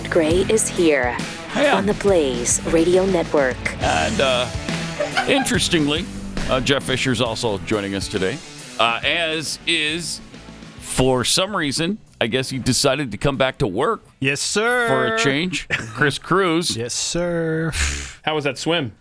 Matt Gray is here on the Blaze Radio Network. And interestingly, Jeff Fisher's also joining us today, as is, for some reason, I guess he decided to come back to work. Yes, sir. For a change. Cruz. Yes, sir. How was that swim?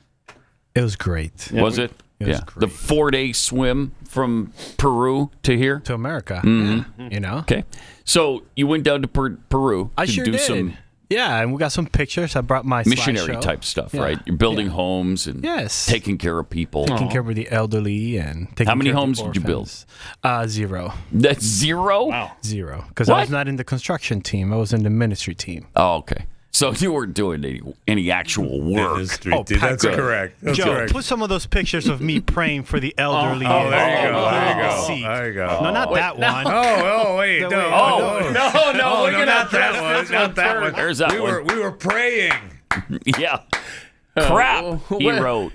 It was great. Was it? It was great. The 4-day swim from Peru to here? To America. Mm-hmm. Yeah. You know? Okay. So you went down to Peru I to sure do did. some Yeah, and we got some pictures. I brought my missionary slideshow. type stuff, Yeah. right? You're building homes and Yes. taking care of people. Taking care of the elderly and taking How many care of homes the did you build? orphans. 0. That's 0? Wow. 0. Because I What? was not in the construction team. I was in the ministry team. Oh, okay. So you weren't doing any actual work. Ministry, Oh, dude, that's Patrick. correct. That's Joe, correct. put some of those pictures of me praying for the elderly. Oh, there you go. There you go. Seat. There you go. No, not that one. Wait, No, no. wait. Oh, No, no, not that one. Not that one. There's that one. We were praying. Yeah. Crap, he wrote.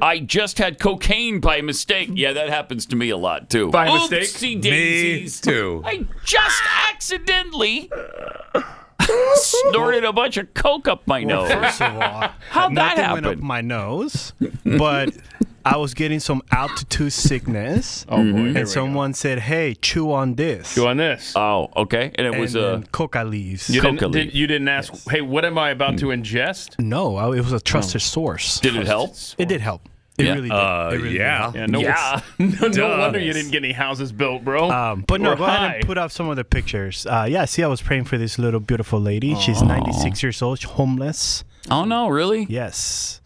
I just had cocaine by mistake. Yeah, that happens to me a lot, too. By mistake? Oopsie Me daisies. too. I just accidentally snorted a bunch of coke up my nose. First of all, How'd that nothing went up happen? my nose, but I was getting some altitude sickness. Oh, boy. Here we And someone said, "Hey, chew on this." go on this. Oh, okay. And it And was then coca leaves. You Coca didn't, leaf. you didn't ask, hey, what am I about to ingest? No, it was a trusted source. did it help? It did help. It Yeah. really did. It really Yeah. Yeah, no, Yeah. no wonder you didn't get any houses built, bro. did. But no, Or go ahead high. and put up some of the pictures. See, I was praying for this little beautiful lady. She's 96 years old, homeless. Oh, no, really? Yes.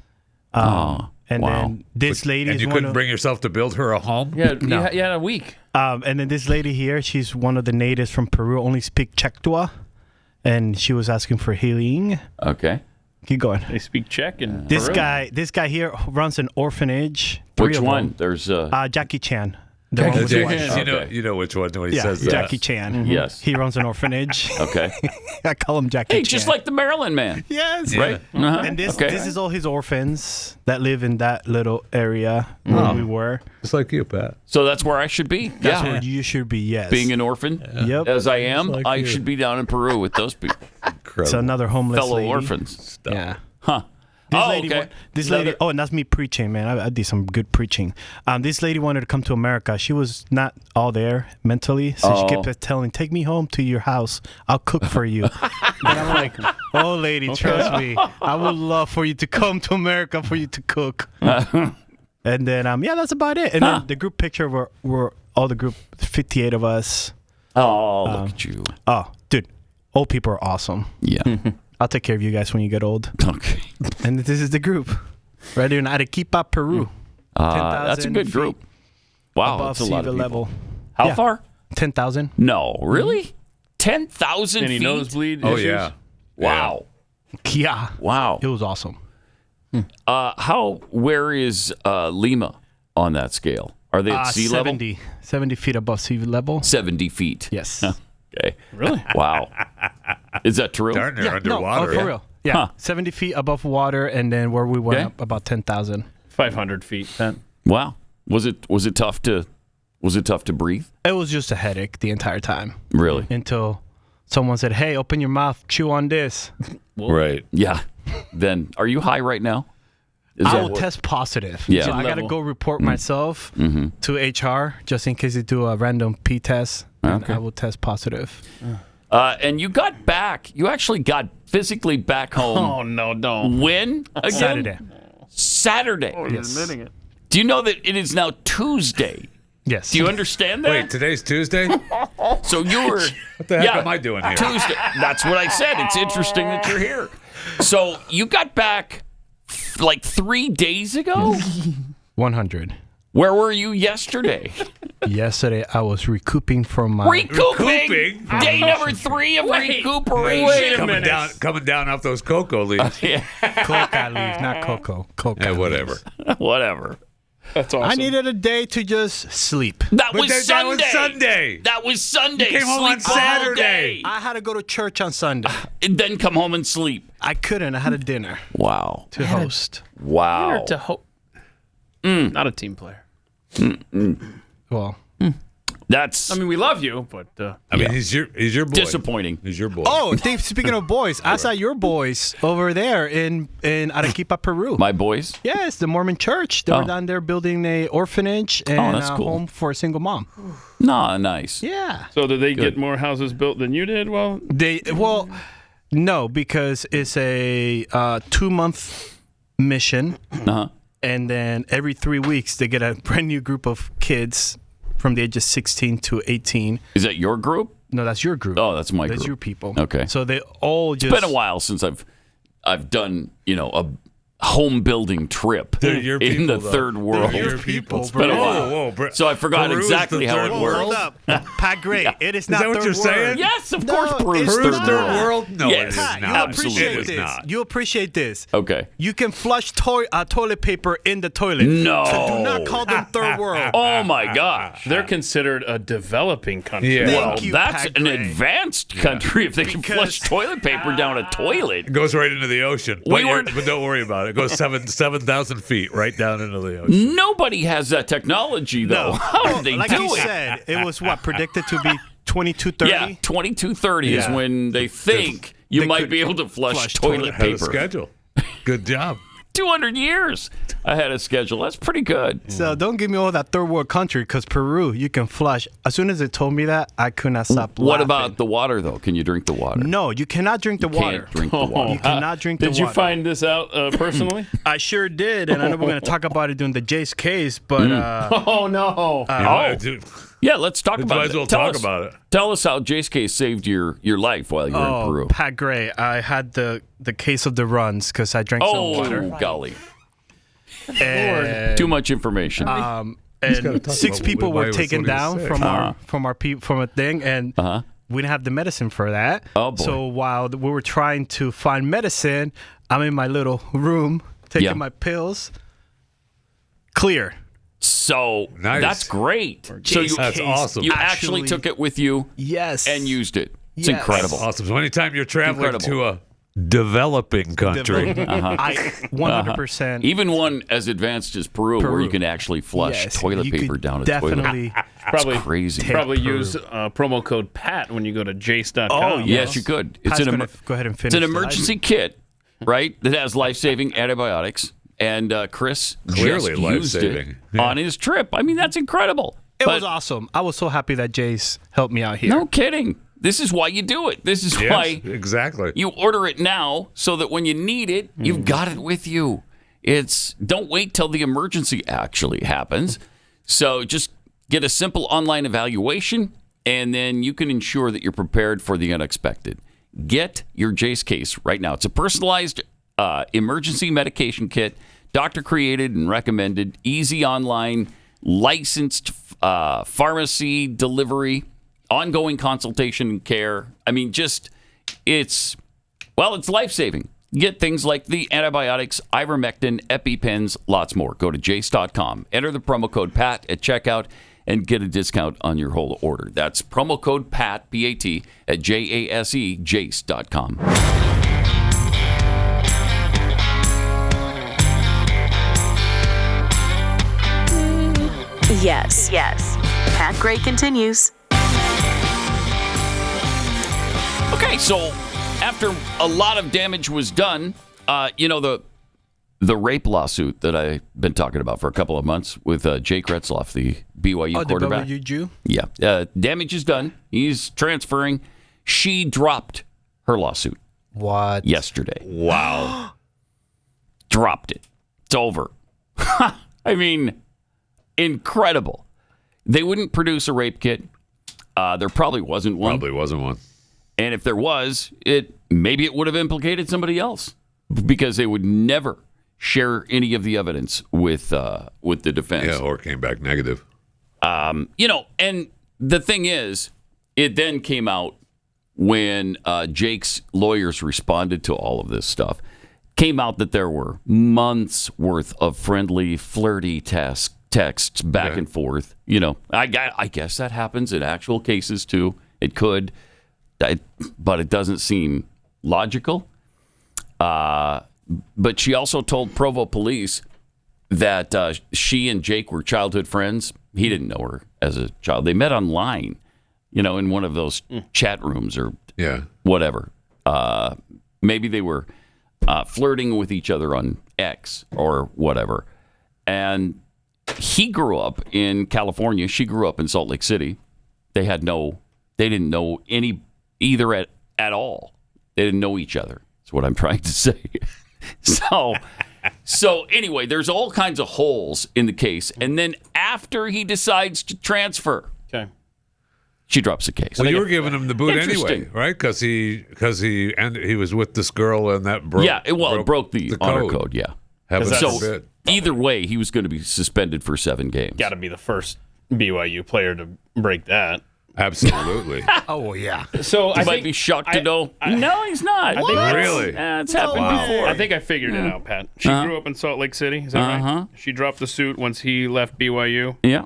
Oh, And wow. then this lady And is you one couldn't of, bring yourself to build her a home? Yeah, No. you had a week. and then this lady here, she's one of the natives from Peru, only speak Chectua, and she was asking for healing. Okay. Keep going. They speak Czech and This guy here runs an orphanage. Three Which of one? them. There's Jackie Chan. The one with the white shirt. You know which one when he Yeah, says that. Jackie Chan. Yes. He runs an orphanage. Okay. I call him Jackie Hey, Chan. just like the Maryland man. yes. Right? Uh-huh. And this Okay. is all his orphans that live in that little area where we were. Just like you, Pat. So that's where I should be. That's yeah. where you should be, yes. Being an orphan, Yep. as I am, like I you. should be down in Peru with those people, It's another homeless fellow lady. orphans. Yeah. Huh. This Oh, lady, okay. this lady. Oh, and that's me preaching, man. I did some good preaching. This lady wanted to come to America. She was not all there mentally, so she kept telling, "Take me home to your house. I'll cook for you." And I'm like, "Oh, lady, trust me. I would love for you to come to America for you to cook." And then, that's about it. And then the group picture were all the group, 58 of us. Oh, look at you. Oh, dude, old people are awesome. Yeah. I'll take care of you guys when you get old. Okay. And this is the group. Right here in Arequipa, Peru. That's a 10,000 good group. Wow, Above that's a sea lot of people. level. How Yeah. far? 10,000. No, really? 10,000 Any feet? nosebleed Oh, issues? yeah. Wow. Yeah. Wow. It was awesome. Where is Lima on that scale? Are they at sea level? 70 feet above sea level. 70 feet. Yes. Okay. Really? Wow. Is that true? Darn near No, underwater. for real. Yeah. Huh. 70 feet above water, and then where we went Okay. up about 10,000. 500 feet. Wow. Was it tough to breathe? It was just a headache the entire time Really? until someone said, "Hey, open your mouth, chew on this." Right. Yeah. Then are you high right now? Is I that will what- test positive. Yeah. So I got to Level. go report myself to HR just in case they do a random P test. And Okay. I will test positive. And you got back. You actually got physically back home. Oh, no, don't. When? Again? Saturday. Saturday. Yes. Admitting it. Do you know that it is now Tuesday? Yes. Do you understand that? Wait, today's Tuesday? What So you were. the heck am I doing here? Tuesday. That's what I said. It's interesting that you're here. So you got back like 3 days ago? 100. Where were you yesterday? Yesterday, I was recouping from my... Recouping? Day number 3 of recuperation. Wait a coming minute. down off those cocoa leaves. Yeah, Coca leaves, not cocoa. Coca Yeah, leaves. whatever. whatever. That's awesome. I needed a day to just sleep. That But was that Sunday. was Sunday. That was Sunday. You came home on Sleep all Saturday. day. I had to go to church on Sunday. And then come home and sleep. I couldn't. I had a dinner Wow. to host. Wow. To hope. Not a team player. Well, That's I mean, we love you, but I mean, he's your boy. disappointing. He's your boy. Oh, Dave, speaking of boys, I saw your boys over there in Arequipa, Peru. My boys? Yes, the Mormon church. They were down there building a orphanage and that's a cool. home for a single mom. Nah, nice. Yeah. so did they get more houses built than you did? Well, No, because it's a 2-month mission, Uh-huh. and then every 3 weeks they get a brand new group of kids from the age of 16 to 18. Is that your group? No, that's your group. Oh, that's my group. That's your people. Okay. So they all just. It's been a while since I've done, a home building trip They're your in people, the though. third world. They're your people. It's been a while. Whoa. So I forgot Peru is exactly the how third it world? works. Hold up. Pat Gray. It is not that what third you're world. saying? Yes, of No, course, Peru's it's third not. world. world? No, Yes. it is Pat, not. you appreciate Absolutely. It is this. not. You appreciate this. Okay. You can flush toilet paper in the toilet. No. So do not call them third world. Oh my gosh. they're considered a developing country. Yeah. Well, Thank you, that's Pat an Gray. advanced country if they can Because- flush toilet paper down a toilet. It goes right into the ocean. We were- But don't worry about it. It goes 7,000 feet right down into the ocean. Nobody has that technology, though. How did they like do you it? said, it was predicted to be 2230. Yeah, 2230 is Yeah. when they think you They might could be able to flush flush toilet toilet Had a paper. schedule. Good job. 200 years ahead of schedule. That's pretty good. So don't give me all that third world country, because Peru, you can flush. As soon as they told me that, I could not stop laughing. What about the water, though? Can you drink the water? No, you cannot drink the water. Can't drink the water. You cannot drink the Did water. you find this out personally? I sure did, and I know we're going to talk about it during the Jace case, but Oh no! Dude, Yeah, let's talk might about as it. well Tell talk us- about it. Tell us how Jace Case saved your life while you were in Peru. Pat Gray, I had the case of the runs because I drank some water. Oh, golly. And, Too much information. and gotta talk 6 about people why were it was taken what he down said. from a thing, and we didn't have the medicine for that. Oh, boy. So while we were trying to find medicine, I'm in my little room taking Yeah. my pills. Clear. So Nice. that's great. So you, That's case awesome. you actually took it with you Yes. and used it. It's Yes. incredible. Awesome. So anytime you're traveling Incredible. to a developing country, I 100%. Even one as advanced as Peru, where Peru. you can actually flush Yes, toilet you paper could down a toilet. definitely. Probably Crazy. Probably Peru. use promo code PAT when you go to jace.com. Oh, Yes, you could. It's Pat's an, gonna go ahead and finish. it's an the emergency kit, right, that has life-saving antibiotics. And Chris Clearly just used it life-saving. Yeah. on his trip. I mean, that's incredible. It But was awesome. I was so happy that Jace helped me out here. no kidding. This is why you do it. This is yes, why exactly. you order it now, so that when you need it, you've got it with you. Don't wait till the emergency actually happens. So just get a simple online evaluation, and then you can ensure that you're prepared for the unexpected. Get your Jace Case right now. It's a personalized emergency medication kit, doctor created and recommended, easy online, licensed pharmacy delivery, ongoing consultation and care. I mean, it's life-saving. Get things like the antibiotics, ivermectin, EpiPens, lots more. Go to jace.com. Enter the promo code PAT at checkout and get a discount on your whole order. That's promo code PAT, P-A-T, at J-A-S-E, jace.com. Yes. Pat Gray continues. Okay, so after a lot of damage was done, the rape lawsuit that I've been talking about for a couple of months with Jake Retzlaff, the BYU Oh, the quarterback. WU? Yeah, damage is done. He's transferring. She dropped her lawsuit What? yesterday. Wow. Dropped it. It's over. I mean, incredible. They wouldn't produce a rape kit. There probably wasn't one. Probably wasn't one. And if there was, maybe it would have implicated somebody else, because they would never share any of the evidence with the defense. Yeah, or came back negative. And the thing is, it then came out when Jake's lawyers responded to all of this stuff. Came out that there were months worth of friendly, flirty texts back and forth. I guess that happens in actual cases too. It could. But it doesn't seem logical. But she also told Provo police that she and Jake were childhood friends. He didn't know her as a child. They met online, in one of those chat rooms or whatever. Maybe they were flirting with each other on X or whatever. And he grew up in California. She grew up in Salt Lake City. They didn't know either at all. They didn't know each other. That's what I'm trying to say. So anyway, there's all kinds of holes in the case. And then after he decides to transfer, she drops the case. Well, you were giving him the boot anyway, right? Because he was with this girl and that broke. Yeah, it broke the honor code. Yeah. So either way, he was going to be suspended for 7 games. Got to be the first BYU player to break that. Absolutely. Oh, yeah. So I might be shocked to know. No, he's not. Really? It's happened before. I think I figured it out, Pat. She grew up in Salt Lake City. Is that right? She dropped the suit once he left BYU. Yeah.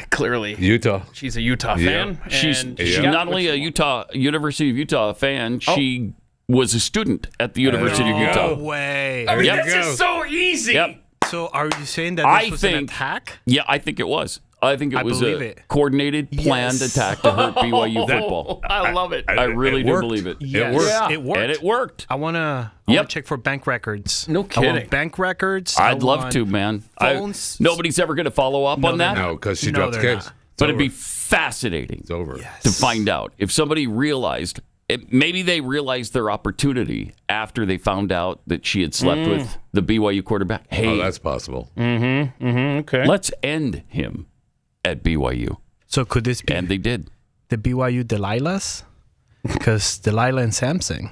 Clearly. Utah. She's a Utah fan. She's not only a University of Utah fan, she was a student at the University of Utah. No way. There you This go. is so easy. Yep. So are you saying that this was an attack? Yeah, I think it was. I think it was believe a it. coordinated, planned attack to hurt BYU football. I love it. I really do worked. believe it. Yes. It worked. Yeah. It worked. And it worked. I want to check for bank records. No I kidding. want bank records. I'd love to, man. phones. Nobody's ever going to follow up on that. No, because she No, dropped the they're case. not. But it'd be fascinating It's over. to find out if somebody realized. Maybe they realized their opportunity after they found out that she had slept with the BYU quarterback. Hey, Oh, that's possible. Okay. let's end him at BYU. So could this be And they did. the BYU Delilahs? Because Delilah and Samson.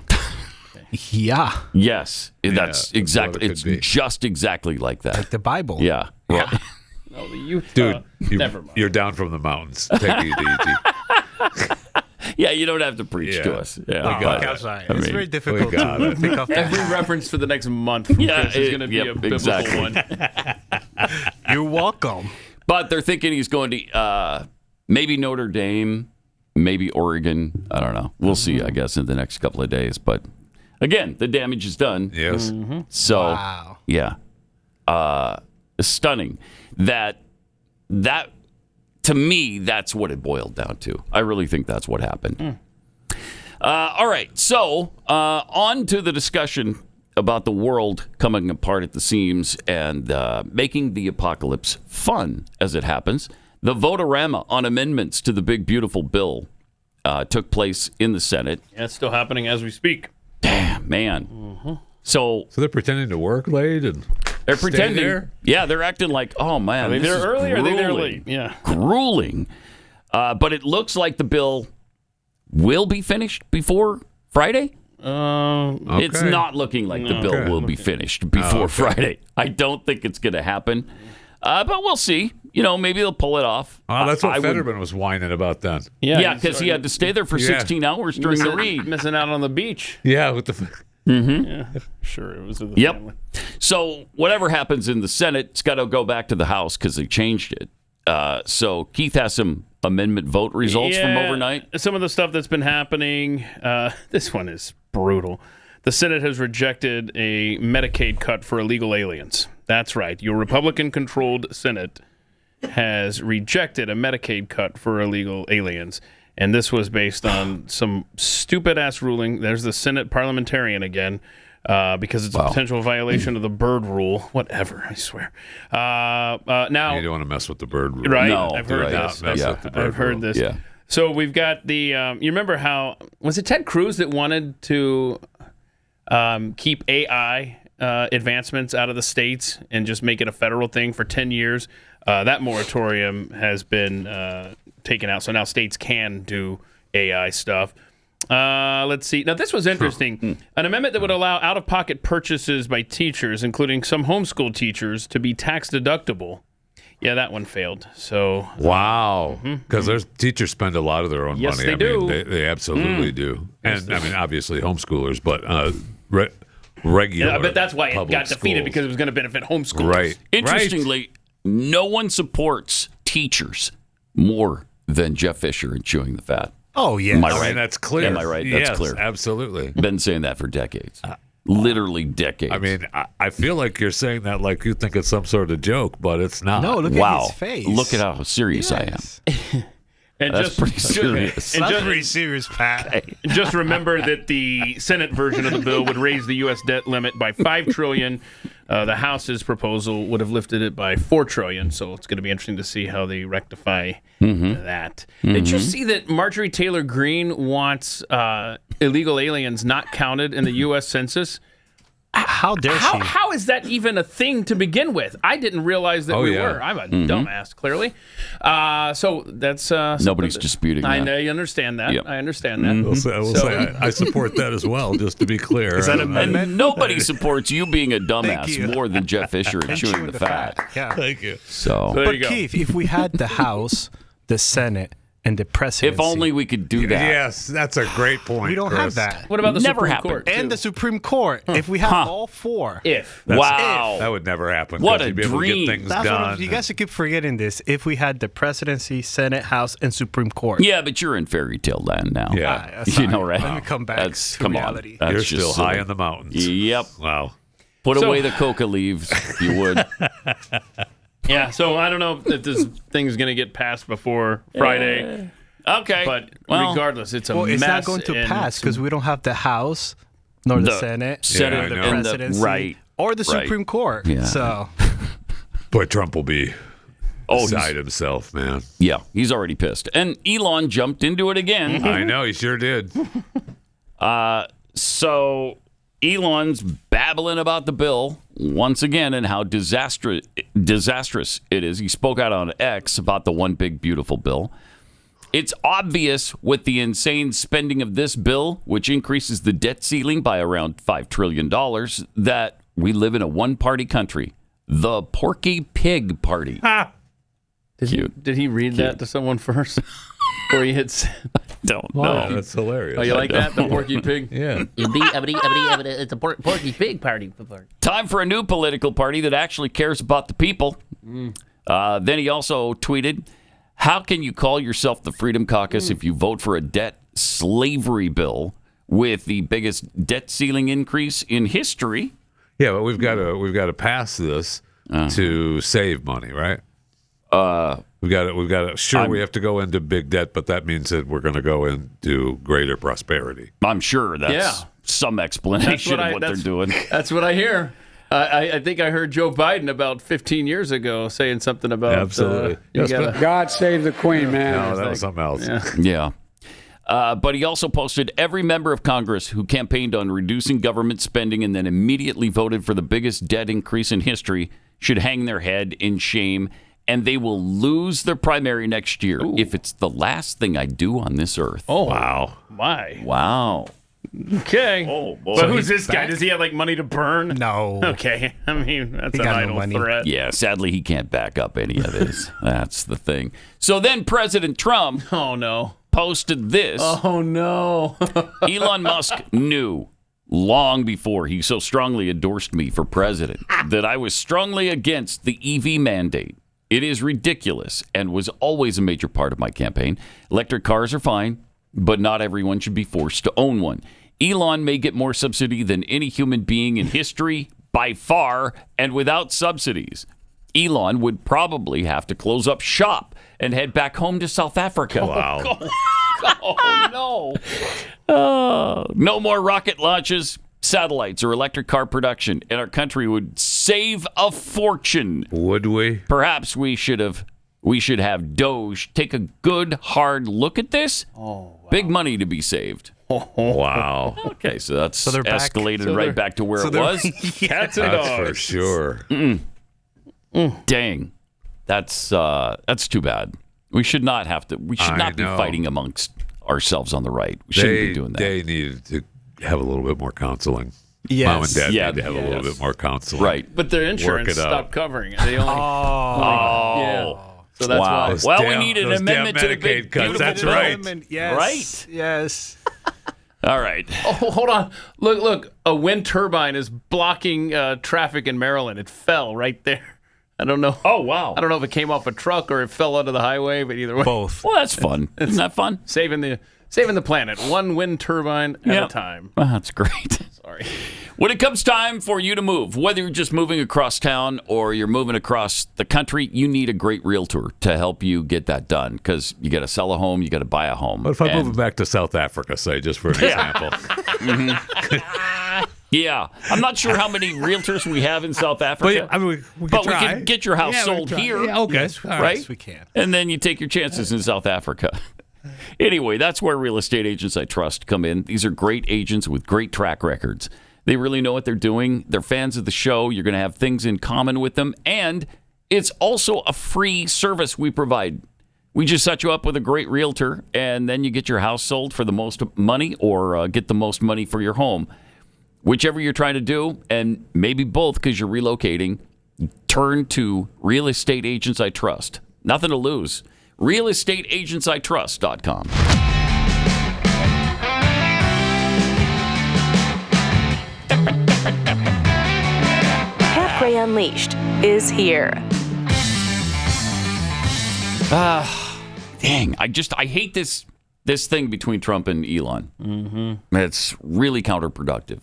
Yeah. Yes, that's that's exactly. what it It's could be. just exactly like that. Like the Bible. Yeah. Right. No, the Utah. Dude, never mind. you're down from the mountains. Take it easy. Yeah, you don't have to preach to us. Yeah, Oh, we got okay, it. I'm sorry. I It's mean, very difficult got to it. pick up that. Every reference for the next month from Yeah, Chris is going to be yep, a biblical exactly. one. You're welcome. But they're thinking he's going to maybe Notre Dame, maybe Oregon. I don't know. We'll see, I guess, in the next couple of days. But again, the damage is done. Yes. So, Wow. yeah, stunning. That to me, that's what it boiled down to. I really think that's what happened. All right, so on to the discussion about the world coming apart at the seams and making the apocalypse fun as it happens. The vote-a-rama on amendments to the big, beautiful bill took place in the Senate. Yeah, it's still happening as we speak. Damn, man. So So they're pretending to work late and they're stay pretending. there? Yeah, they're acting like, oh, man, Are they this there is early or are they there grueling. late? Yeah. Grueling. But it looks like the bill will be finished before Friday. It's Okay. not looking like the bill will be finished before Friday. I don't think it's going to happen. But we'll see. Maybe they'll pull it off. Oh, that's what I would- Fetterman was whining about then. Yeah, he's because he had to stay there for 16 hours during the read. Missing out on the beach. Yeah, with the Sure, it was with the Yep. family. So whatever happens in the Senate, it's got to go back to the House because they changed it. So Keith has some amendment vote results from overnight. Some of the stuff that's been happening. This one is brutal. The Senate has rejected a Medicaid cut for illegal aliens. That's right. Your Republican-controlled Senate has rejected a Medicaid cut for illegal aliens. And this was based on some stupid-ass ruling. There's the Senate parliamentarian again, because it's a potential violation of the bird rule. Whatever, I swear. Now, you don't want to mess with the bird rule. right? No, I've heard right. this. Mess with the bird I've heard rule. this. Yeah. So we've got the. You remember how was it Ted Cruz that wanted to keep AI advancements out of the states and just make it a federal thing for 10 years? That moratorium has been taken out, so now states can do AI stuff. Let's see. Now, this was interesting. An amendment that would allow out-of-pocket purchases by teachers, including some homeschool teachers, to be tax deductible. Yeah, that one failed. So Wow. Because their teachers spend a lot of their own Yes, money. they I do. mean, they absolutely do. And I mean, obviously homeschoolers, but regular. I bet that's why it public got defeated, schools. because it was going to benefit homeschoolers. Right. Interestingly, no one supports teachers more than Jeff Fisher in chewing the fat. Oh, yeah. Am I I right? mean, that's clear. Am I right? That's Yes, clear. Absolutely. Been saying that for decades. Literally decades. I mean, I feel like you're saying that like you think it's some sort of joke, but it's not. No, look wow. at his face. Look at how serious I am. And That's pretty serious. And That's pretty serious, Pat. Just remember that the Senate version of the bill would raise the U.S. debt limit by $5 trillion. The House's proposal would have lifted it by $4 trillion. So it's going to be interesting to see how they rectify that. Did you see that Marjorie Taylor Greene wants illegal aliens not counted in the U.S. Census? How dare she? How is that even a thing to begin with? I didn't realize that we were. I'm a dumbass, clearly. So that's nobody's disputing that. I know you understand that. Yep. I understand that. I will say I support that as well, just to be clear. Is that And nobody supports you being a you. dumbass more than Jeff Fisher and chewing the fat. Yeah. Thank you. So, There But you go. Keith, if we had the House, the Senate, and the presidency, if only we could do that. Yes, that's a great point. we don't Chris. have that. What about the Never Supreme happened. Court? And too? the Supreme Court. If we have all four. If. Wow. That would never happen. What 'cause a you'd be able to dream. get things That's done. what you guys keep forgetting this. If we had the presidency, Senate, House, and Supreme Court. Yeah, but you're in fairy tale land now. Yeah. That's You fine. know, right? Let me come back to come reality. on. You're That's still just high silly. in the mountains. Yep. Wow. Put So- away the coca leaves, if you would. Yeah, so I don't know if this thing's going to get passed before Friday. Okay. But Well, regardless, it's a Well, mess. it's not going to and pass because we don't have the House, nor the Senate, Senate Yeah, I the know. and the presidency, right. or the Right. Supreme Court. Yeah. So Boy, Trump will be Oh, beside himself, man. yeah, he's already pissed. And Elon jumped into it again. I know, he sure did. So Elon's babbling about the bill once again and how disastrous it is. He spoke out on X about the one big beautiful bill. It's obvious with the insane spending of this bill, which increases the debt ceiling by around $5 trillion, that we live in a one-party country, the Porky Pig Party. Did he read that to someone first? Before he hits. Don't Oh, know. that's hilarious. Oh, you like that? The Porky Pig? Yeah. It's a Porky Pig party. Time for a new political party that actually cares about the people. Then he also tweeted, how can you call yourself the Freedom Caucus if you vote for a debt slavery bill with the biggest debt ceiling increase in history? Yeah, but we've got to pass this to save money, right? We've got to. Sure, we have to go into big debt, but that means that we're going to go into greater prosperity. I'm sure that's some explanation of what they're doing. That's what I hear. I think I heard Joe Biden about 15 years ago saying something about Absolutely. you gotta- God save the Queen, man. No, that was something else. Yeah. But he also posted every member of Congress who campaigned on reducing government spending and then immediately voted for the biggest debt increase in history should hang their head in shame, and they will lose their primary next year if it's the last thing I do on this earth. Oh, Wow. my. Wow. Okay. Oh, boy. But who's this guy? Does he have like money to burn? no. Okay. I mean, that's He an got no idle money. threat. Yeah, sadly, he can't back up any of this. That's the thing. So then President Trump Oh, no. posted this. Oh, no. Elon Musk knew long before he so strongly endorsed me for president that I was strongly against the EV mandate. It is ridiculous and was always a major part of my campaign. Electric cars are fine, but not everyone should be forced to own one. Elon may get more subsidy than any human being in history by far, and without subsidies, Elon would probably have to close up shop and head back home to South Africa. Wow. Oh, no. No more rocket launches, satellites, or electric car production, and our country would save a fortune. Would we? Perhaps we should have Doge take a good, hard look at this. Oh, wow. Big money to be saved. Wow. Okay, so that's they're back. escalated back to where it was. Cats and That's dogs. for sure. Dang. That's too bad. We should not have to. We should I not be know. fighting amongst ourselves on the right. We shouldn't be doing that. They needed to have a little bit more counseling. Yes. Mom and Dad Yeah, need to have a little yes. bit more counseling. Right. But their insurance Work it out. stopped covering it. They only. Oh. Yeah. So that's Wow. why. Well, we damn- need an those amendment to damn the big Medicaid cuts. beautiful That's bill. right. Yes. Right? Yes. All right. Oh, hold on. Look. A wind turbine is blocking traffic in Maryland. It fell right there. I don't know. Oh, wow. I don't know if it came off a truck or it fell onto the highway, but either way, Both. Well, that's fun. Isn't that fun? saving the planet, one wind turbine at a time. Well, that's great. Sorry. When it comes time for you to move, whether you're just moving across town or you're moving across the country, you need a great realtor to help you get that done because you got to sell a home, you got to buy a home. What if I'm moving back to South Africa, say, just for an example? Yeah, I'm not sure how many realtors we have in South Africa. But we could but try. we can get your house sold here. Yeah, okay. Yes, right? Yes, we can. And then you take your chances in South Africa. Anyway, that's where Real Estate Agents I Trust come in. These are great agents with great track records. They really know what they're doing. They're fans of the show. You're going to have things in common with them. And it's also a free service we provide. We just set you up with a great realtor, and then you get your house sold for the most money or get the most money for your home. Whichever you're trying to do, and maybe both because you're relocating, turn to Real Estate Agents I Trust. Nothing to lose. RealestateAgentsITrust.com. Pat Gray Unleashed is here. Dang, I hate this thing between Trump and Elon. Mm-hmm. It's really counterproductive.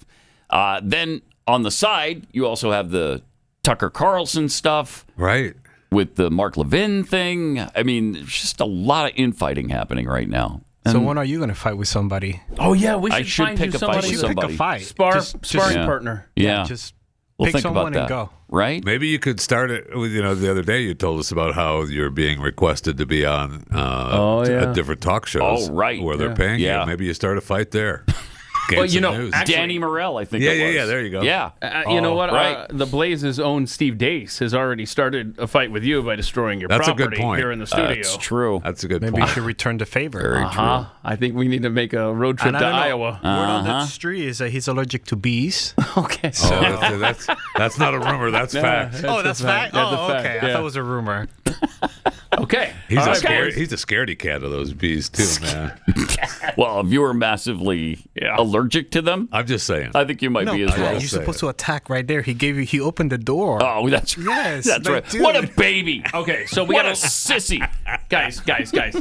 Then on the side, you also have the Tucker Carlson stuff. Right. With the Mark Levin thing. I mean, there's just a lot of infighting happening right now. So when are you going to fight with somebody? Oh yeah, we should, I should find pick you a fight somebody. with Pick somebody. a fight. Sparring Yeah. partner. Yeah. Just We'll pick think someone about that. and go. Right? Maybe you could start it with, the other day you told us about how you're being requested to be on a different talk shows. Oh, right. Where they're paying Yeah. you. Maybe you start a fight there. Well, Gain some know, news. actually- Danny Morell, I think Yeah, it was. yeah, there you go. Yeah. You know what? right. The Blaze's own Steve Deace has already started a fight with you by destroying your That's a good property point. here in the studio. That's true. That's a good Maybe point. you should return the favor. Very true. I think we need to make a road trip And I to don't know. Iowa. Word on the street is that he's allergic to bees. Okay. Oh, that's not a rumor. That's fact. That's fact. That's a Oh, fact, okay. yeah. I thought it was a rumor. Okay. He's All a right, scaredy. boys. He's a scaredy cat of those bees too, man. Well, if you were massively allergic to them, I'm just saying. I think you might be as well. You're supposed to attack right there. He opened the door. Oh, that's Yes, That's like, right. dude. What a baby. Okay, so we What got a sissy. guys.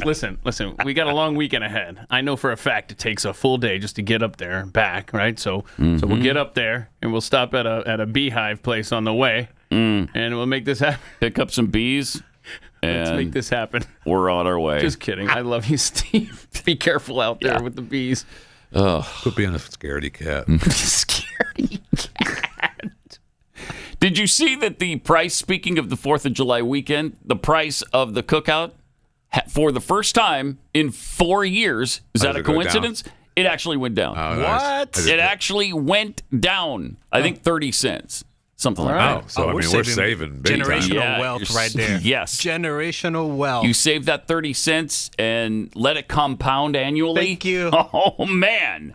Listen. We got a long weekend ahead. I know for a fact it takes a full day just to get up there and back, right? So we'll get up there and we'll stop at a beehive place on the way, and we'll make this happen. Pick up some bees. Let's And make this happen. we're on our way. Just kidding. I love you, Steve. Be careful out there with the bees. Quit being a scaredy cat. Scary cat. Did you see that the price, speaking of the 4th of July weekend, the price of the cookout for the first time in 4 years, is that did a it go coincidence? It actually went down. Oh, nice. What? It actually went down. I think 30 cents. Something like Oh, that. so I mean, we're saving big time. generational Yeah, wealth you're right there. yes. Generational wealth. You save that 30 cents and let it compound annually. Thank you. Oh, man.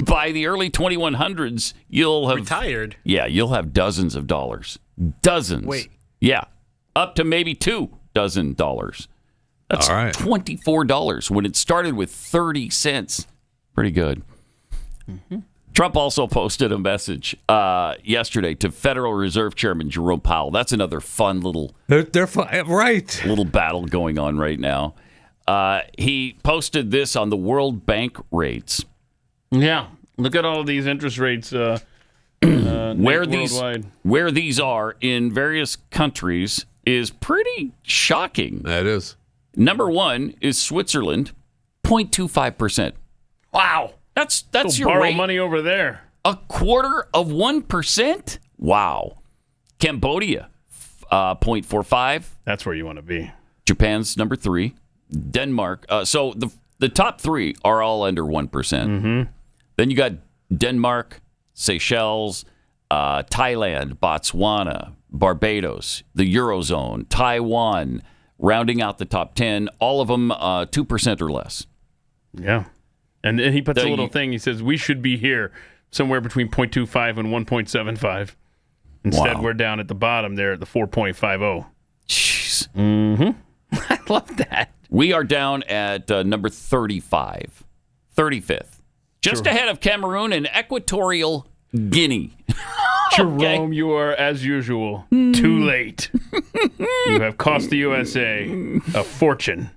By the early 2100s, you'll have Retired. Yeah, you'll have dozens of dollars. Dozens. Wait. Yeah. Up to maybe $2 dozen. That's All right. $24 when it started with 30 cents. Pretty good. Trump also posted a message yesterday to Federal Reserve Chairman Jerome Powell. That's another fun little They're fine. Right. little battle going on right now. He posted this on the World Bank rates. Yeah. Look at all of these interest rates where worldwide. these are in various countries is pretty shocking. That is. Number one is Switzerland, 0.25%. Wow. That's Go your borrow rate. money over there. 0.25%. Wow. Cambodia, 0.45. That's where you want to be. Japan's number 3. Denmark. So the top 3 are all under 1%. Mm-hmm. Then you got Denmark, Seychelles, Thailand, Botswana, Barbados, the Eurozone, Taiwan, rounding out the top 10. All of them 2% or less. Yeah. And then he puts a The- little thing. He says, we should be here somewhere between 0.25 and 1.75. Instead, Wow. we're down at the bottom there at the 4.50. Jeez. I love that. We are down at number 35, 35th, just ahead of Cameroon and Equatorial Guinea. Jerome, you are, as usual, too late. You have cost the USA a fortune.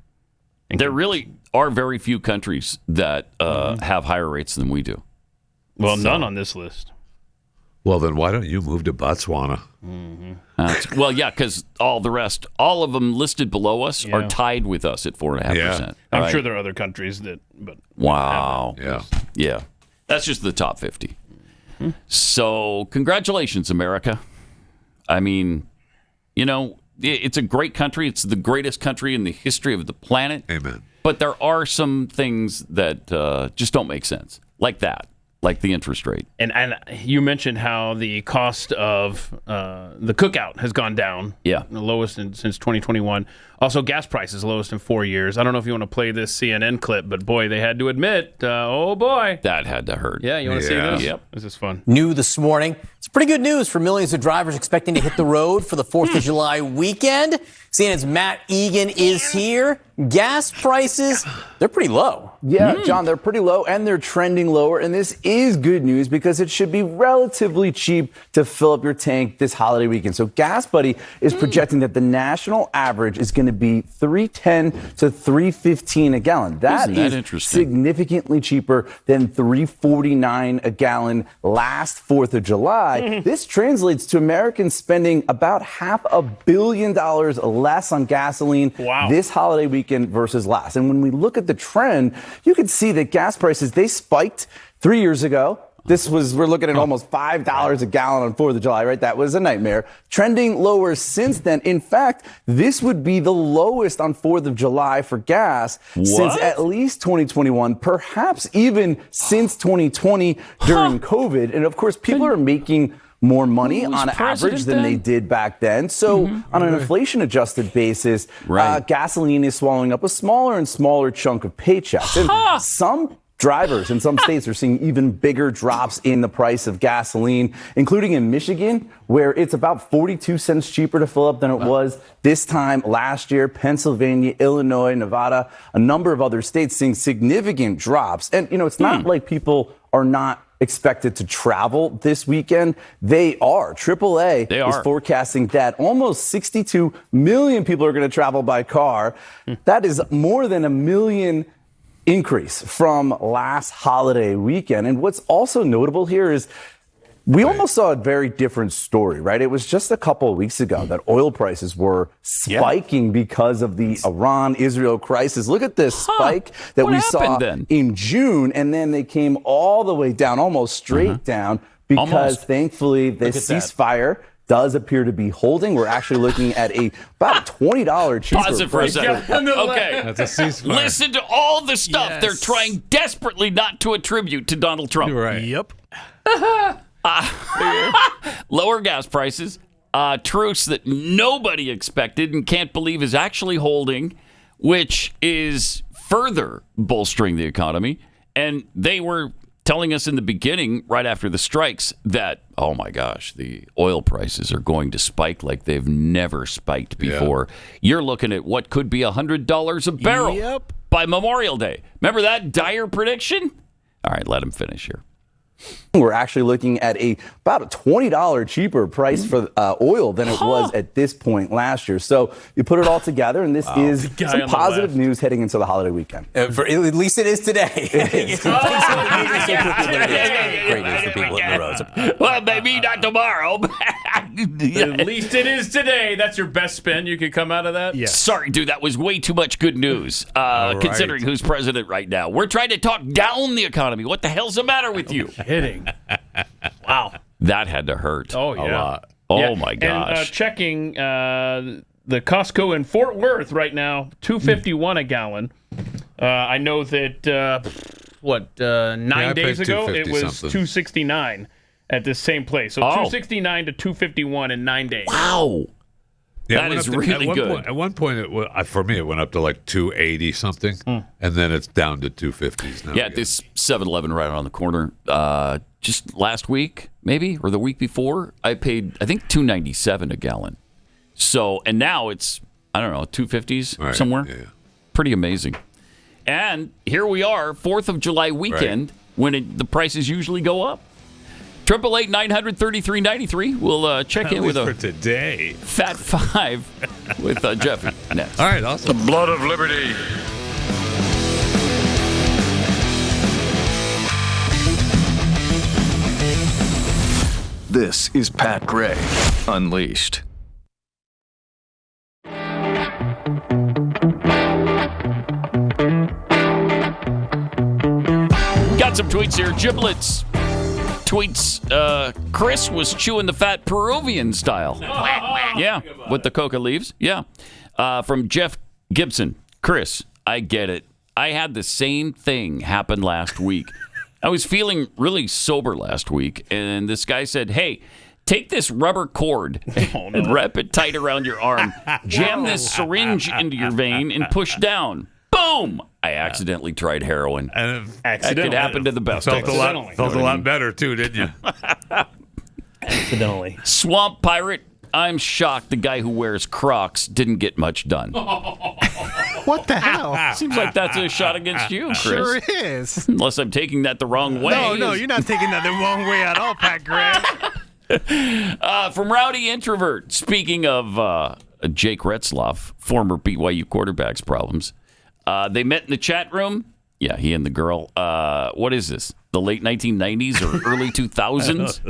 There really are very few countries that have higher rates than we do. Well, none on this list. Well, then why don't you move to Botswana? Well, yeah, because all of them listed below us are tied with us at 4.5%. I'm sure there are other countries that, but wow. Yeah. That's just the top 50. So, congratulations, America. I mean, it's a great country. It's the greatest country in the history of the planet. Amen. But there are some things that just don't make sense, like that. Like the interest rate. And you mentioned how the cost of the cookout has gone down. Yeah. The lowest since 2021. Also, gas prices lowest in 4 years. I don't know if you want to play this CNN clip, but boy, they had to admit, oh boy. That had to hurt. Yeah, you want to see this? Yep. This is fun. New this morning. It's pretty good news for millions of drivers expecting to hit the road for the 4th of July weekend. CNN's Matt Egan is here. Gas prices, they're pretty low. Yeah, John, they're pretty low and they're trending lower. And this is good news because it should be relatively cheap to fill up your tank this holiday weekend. So Gas Buddy is projecting that the national average is going to be $3.10 to $3.15 a gallon. That is significantly cheaper than $3.49 a gallon last 4th of July. This translates to Americans spending about $500 million less on gasoline this holiday weekend versus last. And when we look at the trend, you can see that gas prices, they spiked 3 years ago. We're looking at almost $5 a gallon on 4th of July, right? That was a nightmare. Trending lower since then. In fact, this would be the lowest on 4th of July for gas since at least 2021, perhaps even since 2020 during COVID. And of course, people are making more money on average than they did back then. So on an inflation-adjusted basis, gasoline is swallowing up a smaller and smaller chunk of paychecks. And some drivers in some states are seeing even bigger drops in the price of gasoline, including in Michigan, where it's about 42 cents cheaper to fill up than it was this time last year. Pennsylvania, Illinois, Nevada, a number of other states seeing significant drops. And, it's not like people are not expected to travel this weekend. They are. AAA is forecasting that almost 62 million people are going to travel by car. That is more than 1 million increase from last holiday weekend. And what's also notable here is we almost saw a very different story, right? It was just a couple of weeks ago that oil prices were spiking because of the Iran-Israel crisis. Look at this spike that we saw in June, and then they came all the way down, almost straight down, because thankfully this ceasefire does appear to be holding. We're actually looking at about $20 cheaper. Pause it for a second. Okay. That's a ceasefire. Listen to all the stuff they're trying desperately not to attribute to Donald Trump. You're right. Yep. Lower gas prices, truce that nobody expected and can't believe is actually holding, which is further bolstering the economy. And they were telling us in the beginning, right after the strikes, that, oh my gosh, the oil prices are going to spike like they've never spiked before. You're looking at what could be $100 a barrel by Memorial Day. Remember that dire prediction? All right, let him finish here. We're actually looking at about a $20 cheaper price for oil than it was at this point last year. So you put it all together, and this is some positive news heading into the holiday weekend. At least it is today. Great news for people hitting the roads. Well, maybe not tomorrow. At least it is today. That's your best spin you could come out of that? Yeah. Sorry, dude, that was way too much good news, considering who's president right now. We're trying to talk down the economy. What the hell's the matter with you? Hitting. Wow. That had to hurt. Oh, yeah. A lot. Oh, my gosh. And checking the Costco in Fort Worth right now, $2.51 a gallon. I know that, 9 days ago, it was $2.69 at this same place. So $2.69 to $2.51 in 9 days. Wow. Yeah, that is really good. At one point, for me, it went up to like 280 something, and then it's down to 250s now. Yeah, at this 7-Eleven right around the corner. Just last week, maybe, or the week before, I paid, I think, $2.97 a gallon. So, and now it's, I don't know, 250s somewhere. Yeah. Pretty amazing. And here we are, 4th of July weekend, when the prices usually go up. 888-900-3393. We'll check in with for today. Fat Five with Jeffy next. All right, awesome. The blood of liberty. This is Pat Gray Unleashed. Got some tweets here. Giblets tweets, Kris was chewing the fat Peruvian style. Yeah, with the coca leaves. Yeah. From Jeff Gibson. Kris, I get it. I had the same thing happen last week. I was feeling really sober last week, and this guy said, hey, take this rubber cord and wrap it tight around your arm. Jam this syringe into your vein and push down. Boom! I accidentally tried heroin. That could happen to the best of us. Felt a lot better, too, didn't you? Accidentally. Swamp Pirate, I'm shocked the guy who wears Crocs didn't get much done. What the hell? Seems like that's a shot against you, Kris. Sure is. Unless I'm taking that the wrong way. No, you're not taking that the wrong way at all, Pat Grant. From Rowdy Introvert, speaking of Jake Retzlaff, former BYU quarterback's problems, they met in the chat room. Yeah, he and the girl. What is this? The late 1990s or early 2000s?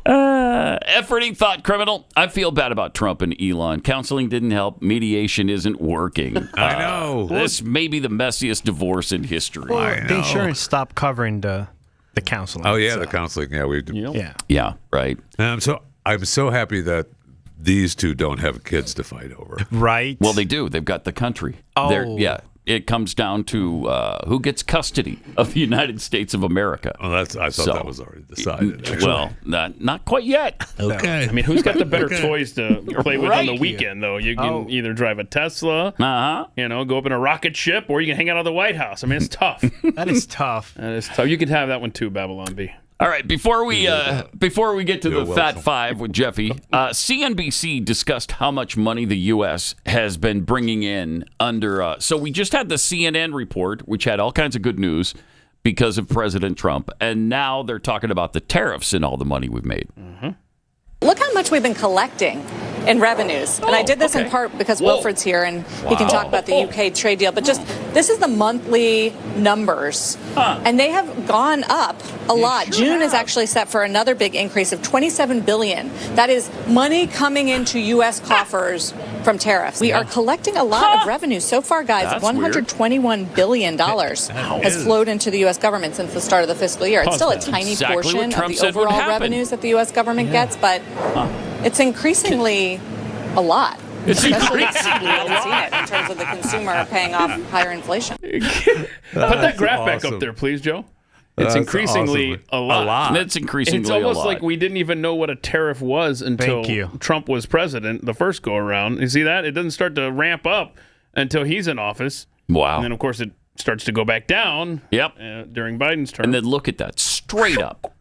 Efforting thought criminal. I feel bad about Trump and Elon. Counseling didn't help. Mediation isn't working. I know. This may be the messiest divorce in history. The insurance stopped covering the counseling. Oh yeah, the counseling. Yeah, we. Yeah, right. And I'm so happy that these two don't have kids to fight over. Right. Well, they do. They've got the country. Oh. It comes down to who gets custody of the United States of America. Well, I thought that was already decided. Actually. Well, not quite yet. Okay. I mean, who's got the better toys to play with on the weekend, though? You can either drive a Tesla, go up in a rocket ship, or you can hang out at the White House. I mean, it's tough. That is tough. That is tough. You could have that one too, Babylon B. All right, before we get to the Fat Five with Jeffy, CNBC discussed how much money the U.S. has been bringing in under. So we just had the CNN report, which had all kinds of good news because of President Trump, and now they're talking about the tariffs and all the money we've made. Mm-hmm. Look how much we've been collecting in revenues. And I did this in part because Wilfred's here and he can talk about the UK trade deal. But just this is the monthly numbers. And they have gone up a lot. June is actually set for another big increase of $27 billion. That is money coming into U.S. coffers from tariffs. We are collecting a lot of revenue. So far, guys, $121 billion has flowed into the U.S. government since the start of the fiscal year. It's still a tiny portion of the overall revenues that the U.S. government gets, but it's increasingly a lot. It's especially since we haven't seen it in terms of the consumer paying off higher inflation. Put that graph back up there, please, Joe. It's increasingly a lot. It's increasingly It's almost a lot. like we didn't even know what a tariff was until Trump was president the first go around. You see that? It doesn't start to ramp up until he's in office. Wow. And then, of course, it starts to go back down during Biden's term. And then look at that, straight up.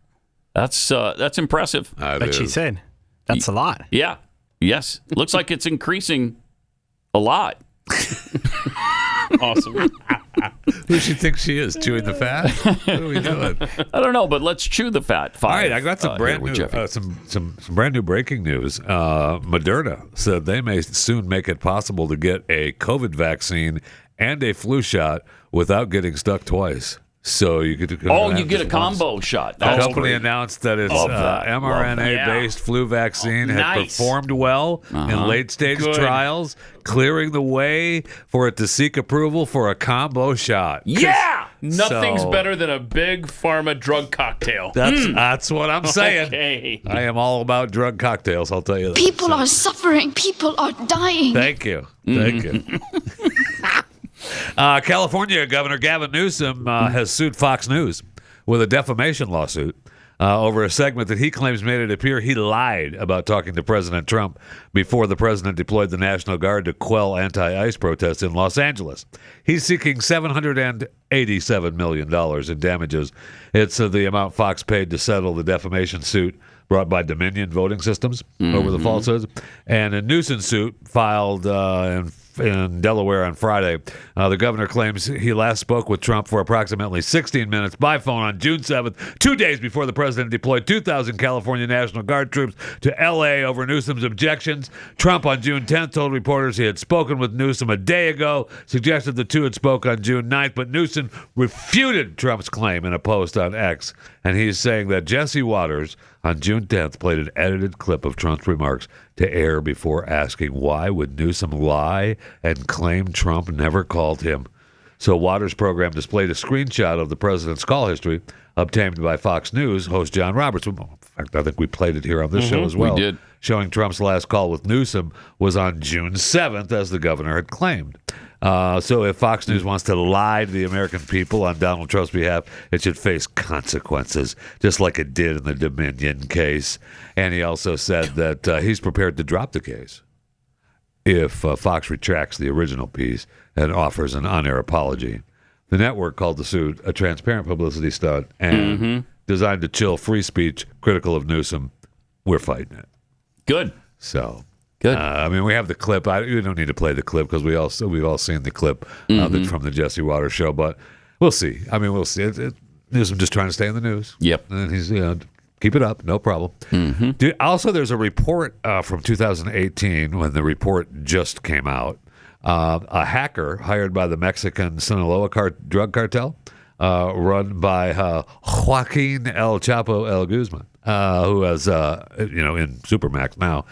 That's impressive. Like she said, that's a lot. Yeah. Yes. Looks like it's increasing a lot. Awesome. Who she thinks she is? Chewing the fat? What are we doing? I don't know, but let's chew the fat. All right, I got some brand new, some brand new breaking news. Moderna said they may soon make it possible to get a COVID vaccine and a flu shot without getting stuck twice. So you get you get a combo shot. The company announced that its mRNA-based flu vaccine had performed well in late-stage trials, clearing the way for it to seek approval for a combo shot. Yeah! Nothing's better than a big pharma drug cocktail. That's what I'm saying. Okay. I am all about drug cocktails, I'll tell you that. People are suffering. People are dying. Thank you. Thank you. California Governor Gavin Newsom has sued Fox News with a defamation lawsuit over a segment that he claims made it appear he lied about talking to President Trump before the president deployed the National Guard to quell anti-ICE protests in Los Angeles. He's seeking $787 million in damages. It's the amount Fox paid to settle the defamation suit brought by Dominion Voting Systems over the falsehoods. And a nuisance suit filed in Delaware on Friday. The governor claims he last spoke with Trump for approximately 16 minutes by phone on June 7th, 2 days before the president deployed 2,000 California National Guard troops to L.A. over Newsom's objections. Trump on June 10th told reporters he had spoken with Newsom a day ago, suggested the two had spoke on June 9th, but Newsom refuted Trump's claim in a post on X And he's saying that Jesse Waters on June 10th played an edited clip of Trump's remarks to air before asking why would Newsom lie and claim Trump never called him. So Waters' program displayed a screenshot of the president's call history obtained by Fox News host John Roberts. In fact, I think we played it here on this show as well. We did. Showing Trump's last call with Newsom was on June 7th, as the governor had claimed. So if Fox News wants to lie to the American people on Donald Trump's behalf, it should face consequences, just like it did in the Dominion case. And he also said that he's prepared to drop the case if Fox retracts the original piece and offers an on-air apology. The network called the suit a transparent publicity stunt and designed to chill free speech critical of Newsom. We're fighting it. Good. So... Good. I mean, we have the clip. We don't need to play the clip because we've all seen the clip from the Jesse Waters show. But we'll see. I mean, we'll see. Newsom just trying to stay in the news. Yep. And he's keep it up, no problem. Also, there's a report from 2018 when the report just came out. A hacker hired by the Mexican Sinaloa drug cartel, run by Joaquin El Chapo El Guzman. Who has, in Supermax now,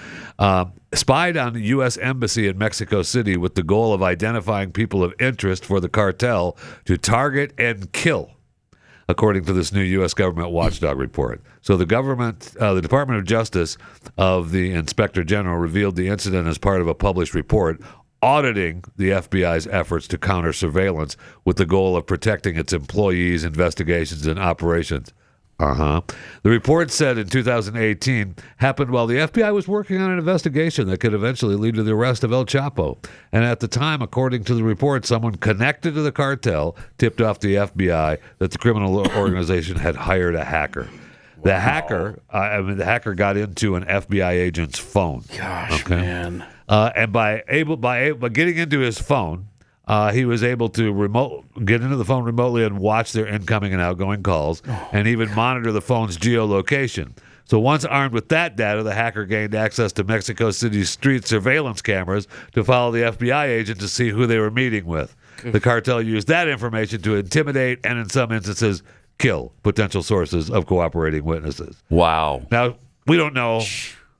spied on the U.S. Embassy in Mexico City with the goal of identifying people of interest for the cartel to target and kill, according to this new U.S. government watchdog report. So the Department of Justice of the Inspector General revealed the incident as part of a published report auditing the FBI's efforts to counter surveillance with the goal of protecting its employees, investigations, and operations. The report said in 2018 happened while the FBI was working on an investigation that could eventually lead to the arrest of El Chapo. And at the time, according to the report, someone connected to the cartel tipped off the FBI that the criminal organization had hired a hacker. The hacker got into an FBI agent's phone. Gosh, man. And by getting into his phone, he was able to get into the phone remotely and watch their incoming and outgoing calls and even monitor the phone's geolocation. So once armed with that data, the hacker gained access to Mexico City's street surveillance cameras to follow the FBI agent to see who they were meeting with. The cartel used that information to intimidate and, in some instances, kill potential sources of cooperating witnesses. Wow. Now, we don't know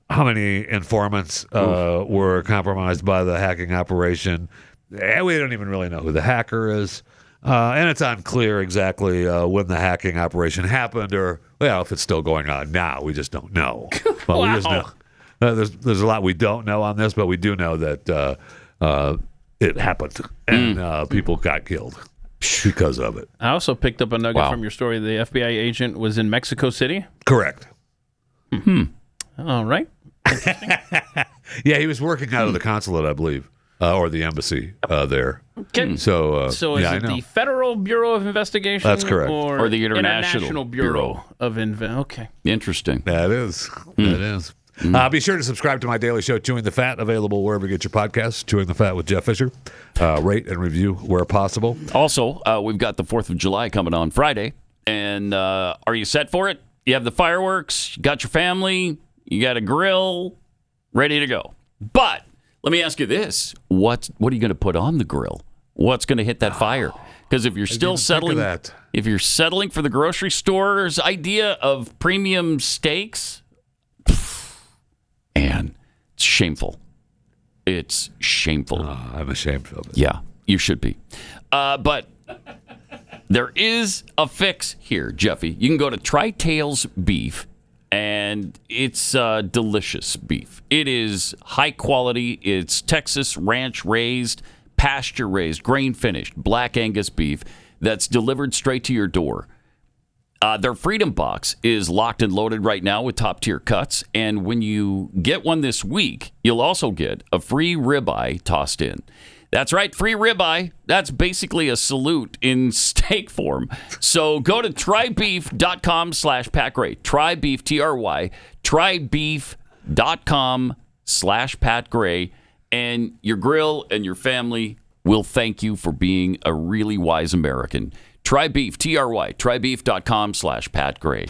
how many informants were compromised by the hacking operation. We don't even really know who the hacker is. And it's unclear exactly when the hacking operation happened or, if it's still going on now. We just don't know. But we just know. There's a lot we don't know on this, but we do know that it happened and people got killed because of it. I also picked up a nugget from your story. The FBI agent was in Mexico City? Correct. All right. Yeah, he was working out of the consulate, I believe. Or the embassy there. Okay. So is it the Federal Bureau of Investigation? That's correct. Or the International Bureau of Okay. Interesting. That is. That is. Be sure to subscribe to my daily show, Chewing the Fat, available wherever you get your podcasts. Chewing the Fat with Jeff Fisher. Rate and review where possible. Also, we've got the 4th of July coming on Friday. And are you set for it? You have the fireworks, you got your family, you got a grill, ready to go. But let me ask you this. What are you going to put on the grill? What's going to hit that fire? Because if you're still settling for the grocery store's idea of premium steaks, and it's shameful. It's shameful. I'm ashamed of it. Yeah, you should be. But there is a fix here, Jeffy. You can go to Tri-Tails Beef. And it's delicious beef. It is high quality. It's Texas ranch raised, pasture raised, grain finished, black Angus beef that's delivered straight to your door. Their Freedom Box is locked and loaded right now with top tier cuts. And when you get one this week, you'll also get a free ribeye tossed in. That's right, free ribeye. That's basically a salute in steak form. So go to trybeef.com/PatGray. Trybeef, T-R-Y. Trybeef.com/PatGray. And your grill and your family will thank you for being a really wise American. Trybeef, T-R-Y. Trybeef.com/PatGray.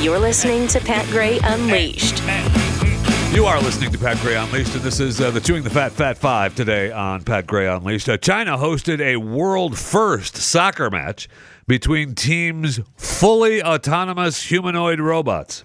You're listening to Pat Gray Unleashed. You are listening to Pat Gray Unleashed, and this is the Chewing the Fat Fat 5 today on Pat Gray Unleashed. China hosted a world-first soccer match between teams fully autonomous humanoid robots.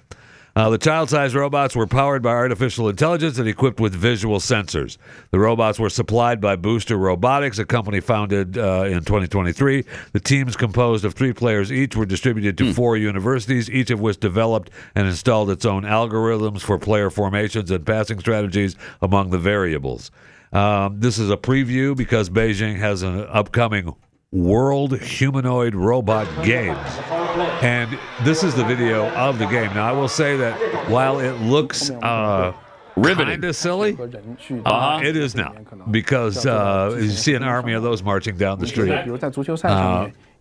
The child-sized robots were powered by artificial intelligence and equipped with visual sensors. The robots were supplied by Booster Robotics, a company founded in 2023. The teams, composed of 3 players each, were distributed to 4 universities, each of which developed and installed its own algorithms for player formations and passing strategies among the variables. This is a preview because Beijing has an upcoming World Humanoid Robot Games. And this is the video of the game. Now, I will say that while it looks kind of silly, it is not. Because you see an army of those marching down the street.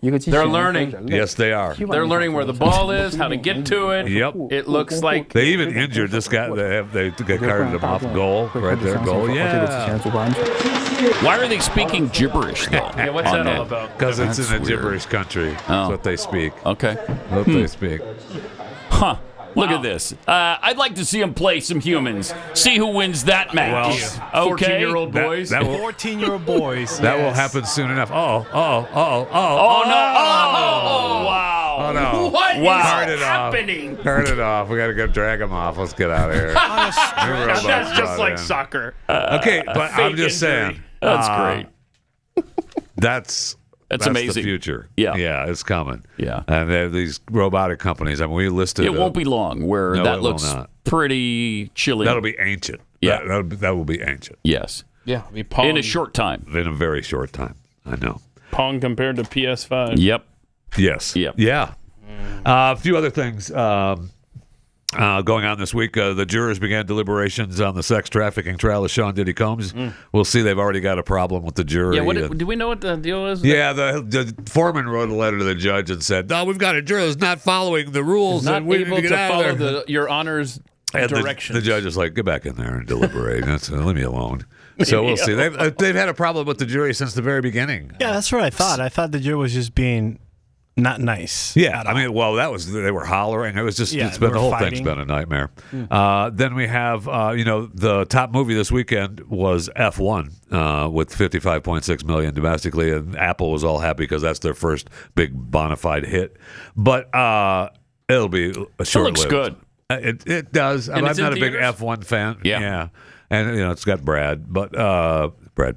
They're learning. Yes, they are. They're learning where the ball is, how to get to it. Yep. It looks like they even injured this guy. They carted him off goal right there. Goal. Yeah. Why are they speaking gibberish though? Yeah, what's that all about? Because it's in a gibberish country. That's what they speak. Okay. What they speak. Huh. Look at this. I'd like to see them play some humans. See who wins that match. Well, okay. 14-year-old boys. 14-year-old boys. That will happen soon enough. Oh, no. Oh, wow. Oh, no. What is happening? Turn it off. We got to go drag them off. Let's get out of here. That's just like soccer. Okay, but I'm just saying. That's great. That's amazing. The future. Yeah, it's coming. Yeah, and these robotic companies. I mean, we listed. It won't be long where that looks pretty chilly. That'll be ancient. Yeah, that will be ancient. Yes. Yeah, it'll be Pong. In a short time. In a very short time. I know. Pong compared to PS5. Yep. Yes. Yep. Yeah. A few other things. Going on this week, the jurors began deliberations on the sex trafficking trial of Sean Diddy Combs. We'll see. They've already got a problem with the jury. Yeah, do we know what the deal is? Yeah, the foreman wrote a letter to the judge and said, "No, we've got a juror who's not following the rules. Not and we able need to to get out of follow there." your Honor's and directions. The judge is like, "Get back in there and deliberate. Leave me alone." So we'll see. They've had a problem with the jury since the very beginning. Yeah, that's what I thought. I thought the jury was just being not nice. Yeah, I mean, they were hollering. It was just, the whole thing's been a nightmare. Then we have, the top movie this weekend was F1 with 55.6 million domestically, and Apple was all happy because that's their first big bona fide hit. But it'll be a short-lived. It looks good. It does. I'm not a big F1 fan. Yeah. And, it's got Brad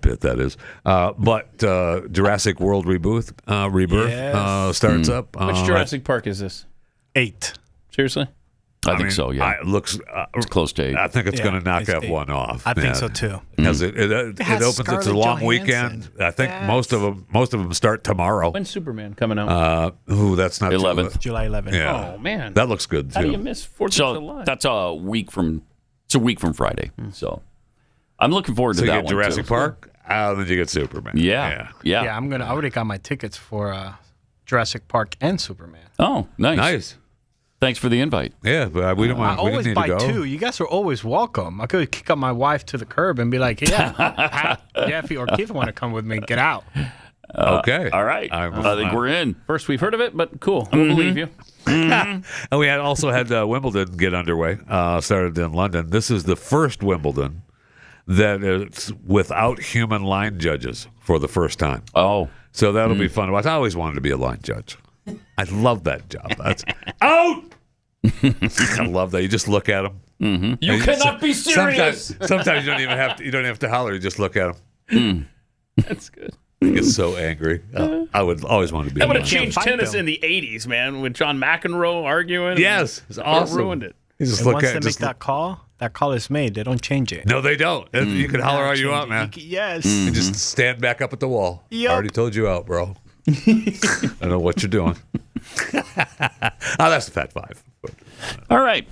Pitt, that is. But Jurassic World Rebirth starts up. Which Jurassic Park is this? 8. Seriously? I think so, yeah. It looks it's close to 8. I think it's going to knock F1 off. I think so, too. Because it opens, it's a long weekend. I think most of them start tomorrow. When's Superman coming out? That's not 11th. July 11th. Yeah. Oh, man. That looks good, too. How do you miss 4th of July? That's a week from Friday. So I'm looking forward to that you one. get Jurassic Park, then you get Superman. Yeah. I already got my tickets for Jurassic Park and Superman. Oh, nice. Nice. Thanks for the invite. Yeah, but we don't want. I We always didn't need buy to go. 2. You guys are always welcome. I could kick up my wife to the curb and be like, Jeffy or Keith want to come with me, get out. Okay. All right. I think we're in. First we've heard of it, but cool. We'll believe you. And we also had Wimbledon get underway. Started in London. This is the first Wimbledon that is without human line judges for the first time. Oh. So that'll be fun to watch. I always wanted to be a line judge. I love that job. That's out. I love that. You just look at them. Mm-hmm. You cannot be serious. Sometimes you don't even have to. You don't have to holler. You just look at them. That's good. I get so angry. I would always want to be. That would have changed tennis in the '80s, man, with John McEnroe arguing. Yes, it's awesome. Ruined it. Once they make that call is made. They don't change it. No, they don't. You can holler all you want, man. Yes. And just stand back up at the wall. Yep. I already told you out, bro. I know what you're doing. That's the Fat Five. All right.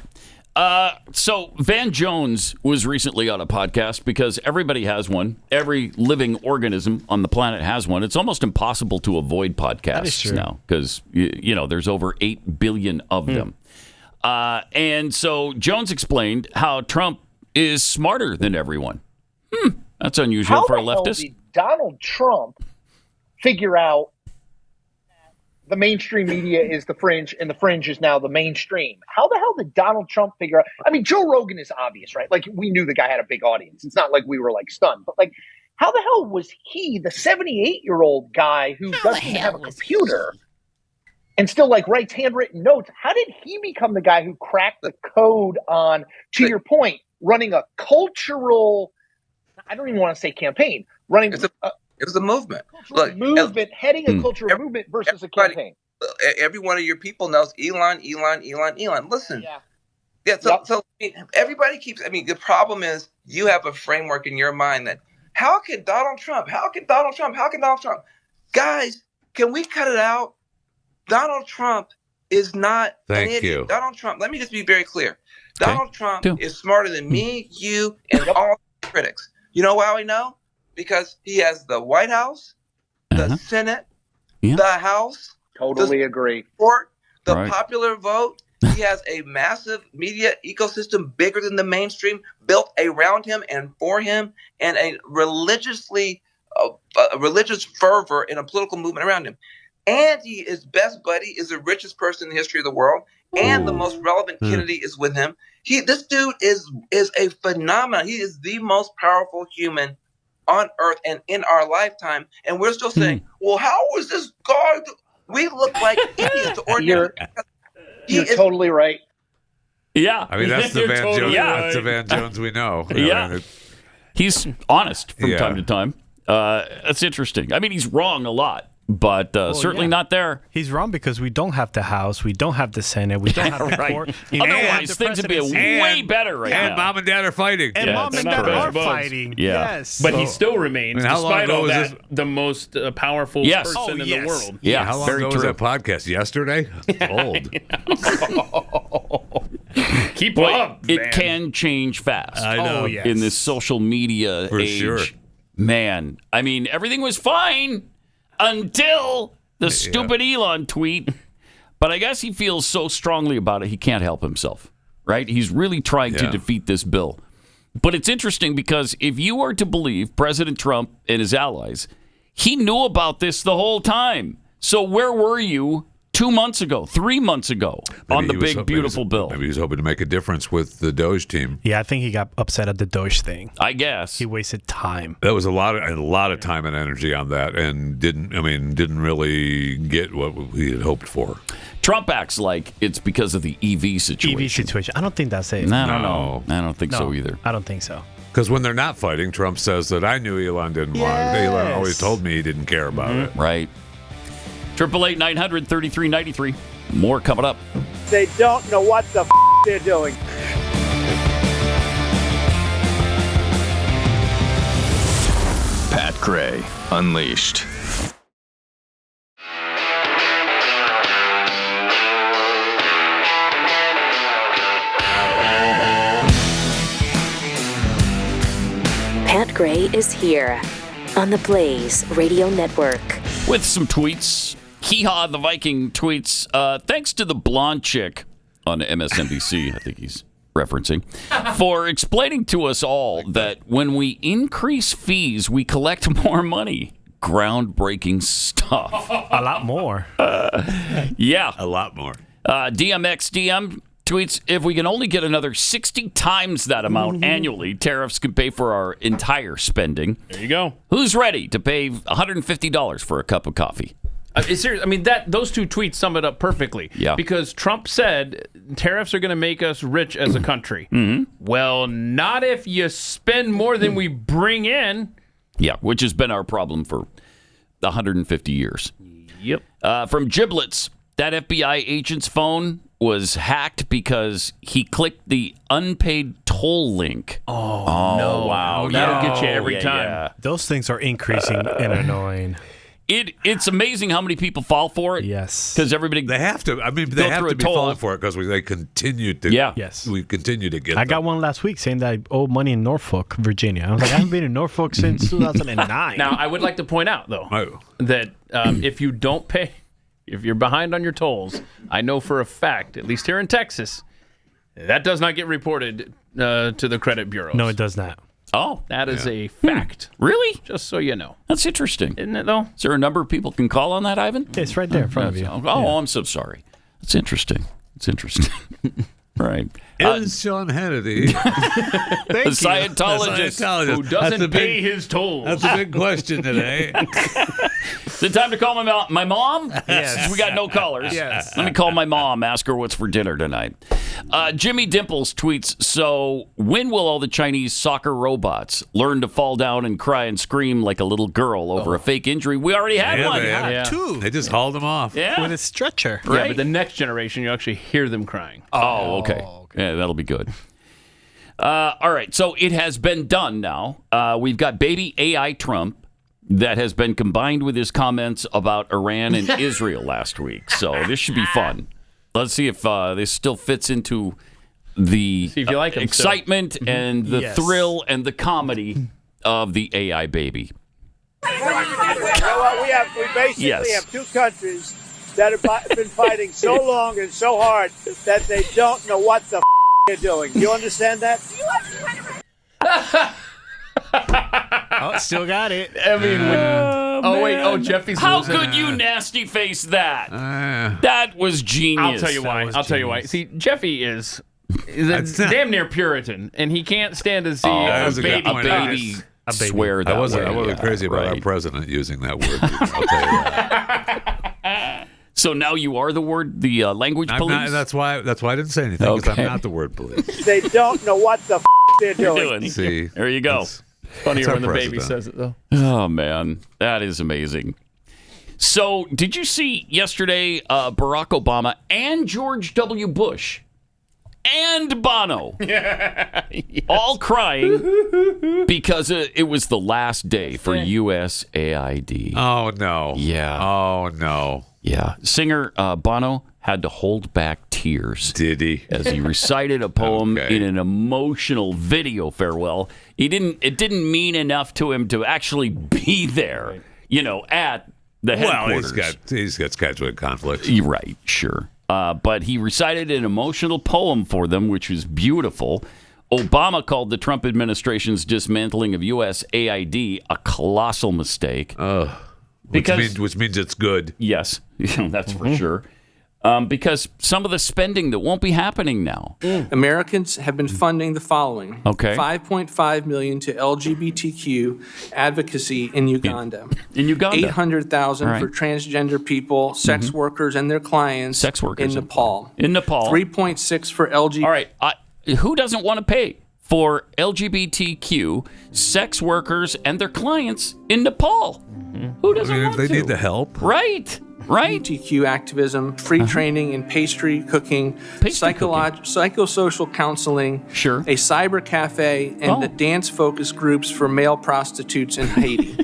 So Van Jones was recently on a podcast because everybody has one. Every living organism on the planet has one. It's almost impossible to avoid podcasts now because, there's over 8 billion of them. And so Jones explained how Trump is smarter than everyone. That's unusual for a leftist. How did Donald Trump figure out the mainstream media is the fringe and the fringe is now the mainstream. How the hell did Donald Trump figure out? I mean, Joe Rogan is obvious, right? Like, we knew the guy had a big audience. It's not like we were like stunned, but like, how the hell was he, the 78-year-old guy who doesn't even have a computer and still like writes handwritten notes? How did he become the guy who cracked the code on, to your point, running a cultural, I don't even want to say campaign, running it was a movement. Look, heading a cultural movement versus a campaign. Every one of your people knows Elon. Listen. So everybody keeps, the problem is you have a framework in your mind that, how can Donald Trump? Guys, can we cut it out? Donald Trump is not an idiot. Donald Trump, let me just be very clear. Donald Trump is smarter than me, you, and all critics. You know why we know? Because he has the White House, the Senate, the House. Totally agree. The popular vote. He has a massive media ecosystem bigger than the mainstream built around him and for him, and a religious fervor in a political movement around him. And his best buddy is the richest person in the history of the world, and the most relevant Kennedy is with him. This dude is a phenomenon. He is the most powerful human on earth and in our lifetime. And we're still saying, well, how was this guy? We look like idiots. You're totally right. Yeah. I mean, that's the Van Jones. That's the Van Jones we know. Yeah. He's honest from time to time. That's interesting. I mean, he's wrong a lot, but certainly not there. He's wrong because we don't have the House, we don't have the Senate, we don't have the court. Otherwise, things would be way better right now. And mom and dad are fighting. And mom and dad are fighting. Yeah. Yes. But he still remains, despite all that, the most powerful person in the world. Yeah. How long ago was that podcast? Yesterday? Old. Keep up, It can change fast. I know. In this social media age. Sure. Man, I mean, everything was fine until the stupid Elon tweet. But I guess he feels so strongly about it, he can't help himself, right? He's really trying to defeat this bill. But it's interesting because if you are to believe President Trump and his allies, he knew about this the whole time. So where were you 2 months ago, 3 months ago on the big, beautiful bill? Maybe he's hoping to make a difference with the Doge team. Yeah, I think he got upset at the Doge thing. I guess. He wasted time. That was a lot of time and energy on that, and didn't really get what he had hoped for. Trump acts like it's because of the EV situation. I don't think that's it. No. I don't think so either. I don't think so. Because when they're not fighting, Trump says that I knew Elon didn't want it. Elon always told me he didn't care about it. Right. 888-900-3393. More coming up. They don't know what the they're doing. Pat Gray Unleashed. Pat Gray is here on the Blaze Radio Network. With some tweets. Hee-haw, the Viking tweets, thanks to the blonde chick on MSNBC, I think he's referencing, for explaining to us all that when we increase fees, we collect more money. Groundbreaking stuff. A lot more. Yeah. A lot more. DMXDM tweets, if we can only get another 60 times that amount annually, tariffs can pay for our entire spending. There you go. Who's ready to pay $150 for a cup of coffee? It's serious. I mean, those two tweets sum it up perfectly. Yeah. Because Trump said tariffs are going to make us rich as a country. Well, not if you spend more than we bring in. Yeah, which has been our problem for 150 years. Yep. From Giblets, that FBI agent's phone was hacked because he clicked the unpaid toll link. Oh no. Wow. That'll get you every time. Yeah. Those things are increasing and annoying. It's amazing how many people fall for it. Yes. Because everybody... They have to. I mean, they have to be falling for it because they continue to... Yeah. Yes. We continue to get I got one last week saying that I owe money in Norfolk, Virginia. I was like, I haven't been in Norfolk since 2009. Now, I would like to point out, though, that if you don't pay... If you're behind on your tolls, I know for a fact, at least here in Texas, that does not get reported to the credit bureaus. No, it does not. Oh, that is a fact. Really? Just so you know. That's interesting. Isn't it, though? Is there a number people can call on that, Ivan? Yeah, it's right there in front of you. Oh, I'm so sorry. That's interesting. It's interesting. Right. Is Sean Hannity a Scientologist who doesn't pay his tolls? That's a big question today. Is it time to call my mom? Yes. We got no callers. Yes. Let me call my mom, ask her what's for dinner tonight. Jimmy Dimples tweets, so when will all the Chinese soccer robots learn to fall down and cry and scream like a little girl over a fake injury? We already had one. They had two. They just hauled them off. Yeah. With a stretcher. Yeah, Right. but the next generation, you actually hear them crying. Oh, okay. Yeah, that'll be good. All right, so it has been done now. We've got baby AI Trump that has been combined with his comments about Iran and Israel last week. So this should be fun. Let's see if this still fits into the See if you like 'em still. excitement and the Yes. thrill and the comedy of the AI baby. You know what? We basically have two countries that have been fighting so long and so hard that they don't know what the they're doing. You understand that? Oh, still got it. I mean, Jeffy's How losing. could you nasty face that? That was genius. I'll tell you why. See, Jeffy is damn near Puritan, and he can't stand to see a baby. Swear that I wasn't way. crazy about our president using that word. I'll tell you that. So now you are the language I'm police? not, that's why I didn't say anything, because I'm not the word police. They don't know what the they're doing. See, there you go. Funnier our when the baby president. says it, though. Oh, man. That is amazing. So, did you see yesterday Barack Obama and George W. Bush and Bono all crying because it was the last day for USAID? Oh, no. Yeah. Oh, no. Yeah. Singer Bono had to hold back tears. Did he? As he recited a poem in an emotional video farewell. It didn't mean enough to him to actually be there, at the headquarters. Well, he's got scheduling conflicts. You're right, sure. But he recited an emotional poem for them, which was beautiful. Obama called the Trump administration's dismantling of USAID a colossal mistake. Which means it's good. Yes, that's for sure. Because some of the spending that won't be happening now. Americans have been funding the following. Okay. $5.5 million to LGBTQ advocacy in Uganda. In Uganda. $800,000 for transgender people, sex workers and their clients. Sex workers in Nepal. In Nepal. 3.6 for LGBT. All right. Who doesn't want to pay for LGBTQ sex workers and their clients in Nepal? Who doesn't want they to? need the help. Right. LGBTQ activism, free training in pastry cooking, psychosocial counseling, a cyber cafe, and the dance focus groups for male prostitutes in Haiti.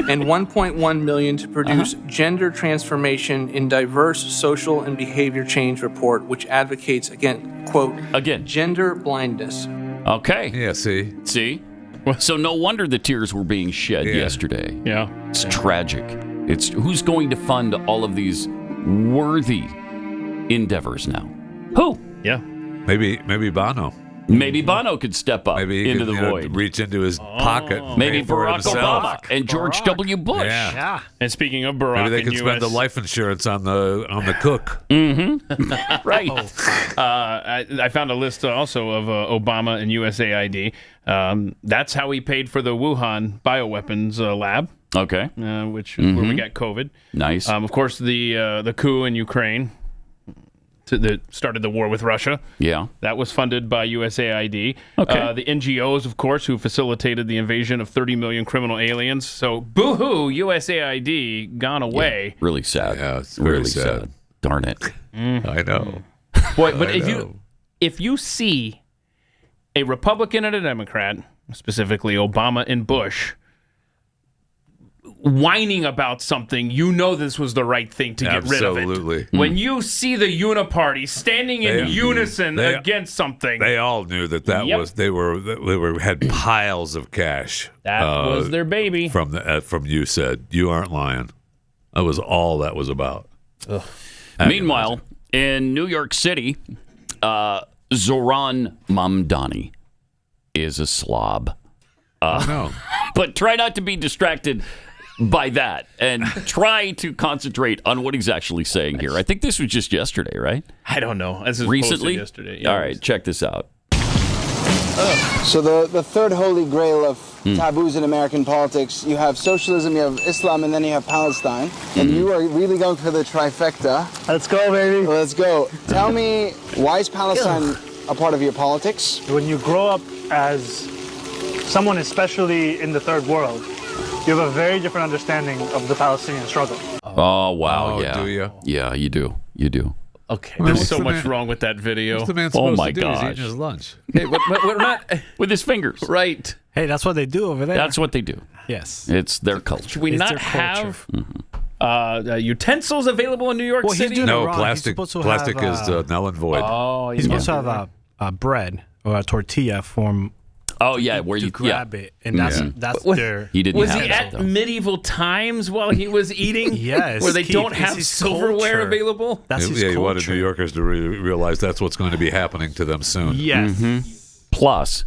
And $1.1 million to produce gender transformation in diverse social and behavior change report, which advocates gender blindness. Okay. Yeah. See. So no wonder the tears were being shed yesterday. Yeah. It's tragic. It's who's going to fund all of these worthy endeavors now? Who? Yeah. Maybe Bono. Maybe Bono could step up into the void. Reach into his pocket. Maybe Barack Obama and George W. Bush. Yeah. And speaking of Barack, Maybe they can spend the life insurance on the cook. Mm-hmm. Right. I found a list also of Obama and USAID. That's how he paid for the Wuhan bioweapons lab. Okay. Which is where we got COVID. Nice. Of course, the coup in Ukraine that started the war with Russia. Yeah. That was funded by USAID. Okay. The NGOs, of course, who facilitated the invasion of 30 million criminal aliens. So, boo-hoo, USAID gone away. Yeah, really sad. Yeah, it's really very sad. Darn it. I know. Boy, but if you see a Republican and a Democrat, specifically Obama and Bush, whining about something, you know this was the right thing to get rid of it. Absolutely. When you see the uniparty standing in unison against something, they all knew that was they had piles of cash. That was their baby. From USAID. You aren't lying. That was all that was about. Meanwhile, in New York City, Zohran Mamdani is a slob. No. But try not to be distracted by that and try to concentrate on what he's actually saying here. I think this was just yesterday, right? I don't know. This was Recently? posted yesterday. Yeah, All right, check this out. So the third holy grail of taboos in American politics, you have socialism, you have Islam, and then you have Palestine. And you are really going for the trifecta. Let's go, baby. Let's go. Tell me, why is Palestine a part of your politics? When you grow up as someone, especially in the third world, you have a very different understanding of the Palestinian struggle. Oh, wow. Oh, yeah. do you? Yeah, you do. You do. Okay, Well, there's what's so the much man- wrong with that video. What's the man Oh, supposed my to do? He's gosh. eating his lunch. Okay, we're not With his fingers. right. Hey, that's what they do over there. That's what they do. yes. It's their culture. Should we It's not their have Mm-hmm. utensils available in New York Well, he's City? doing No, it wrong. He's plastic. supposed to Plastic have, is null and void. Oh, He's supposed to have a bread or a tortilla form Oh, yeah, where to you grab it, and that's Was- their. He didn't Was have he that, at though. medieval times while he was eating? Yes, Where they Keith, don't it's have his silverware culture. available? That's his Yeah, he wanted culture. New Yorkers to realize that's what's going to be happening to them soon. Yes. Plus,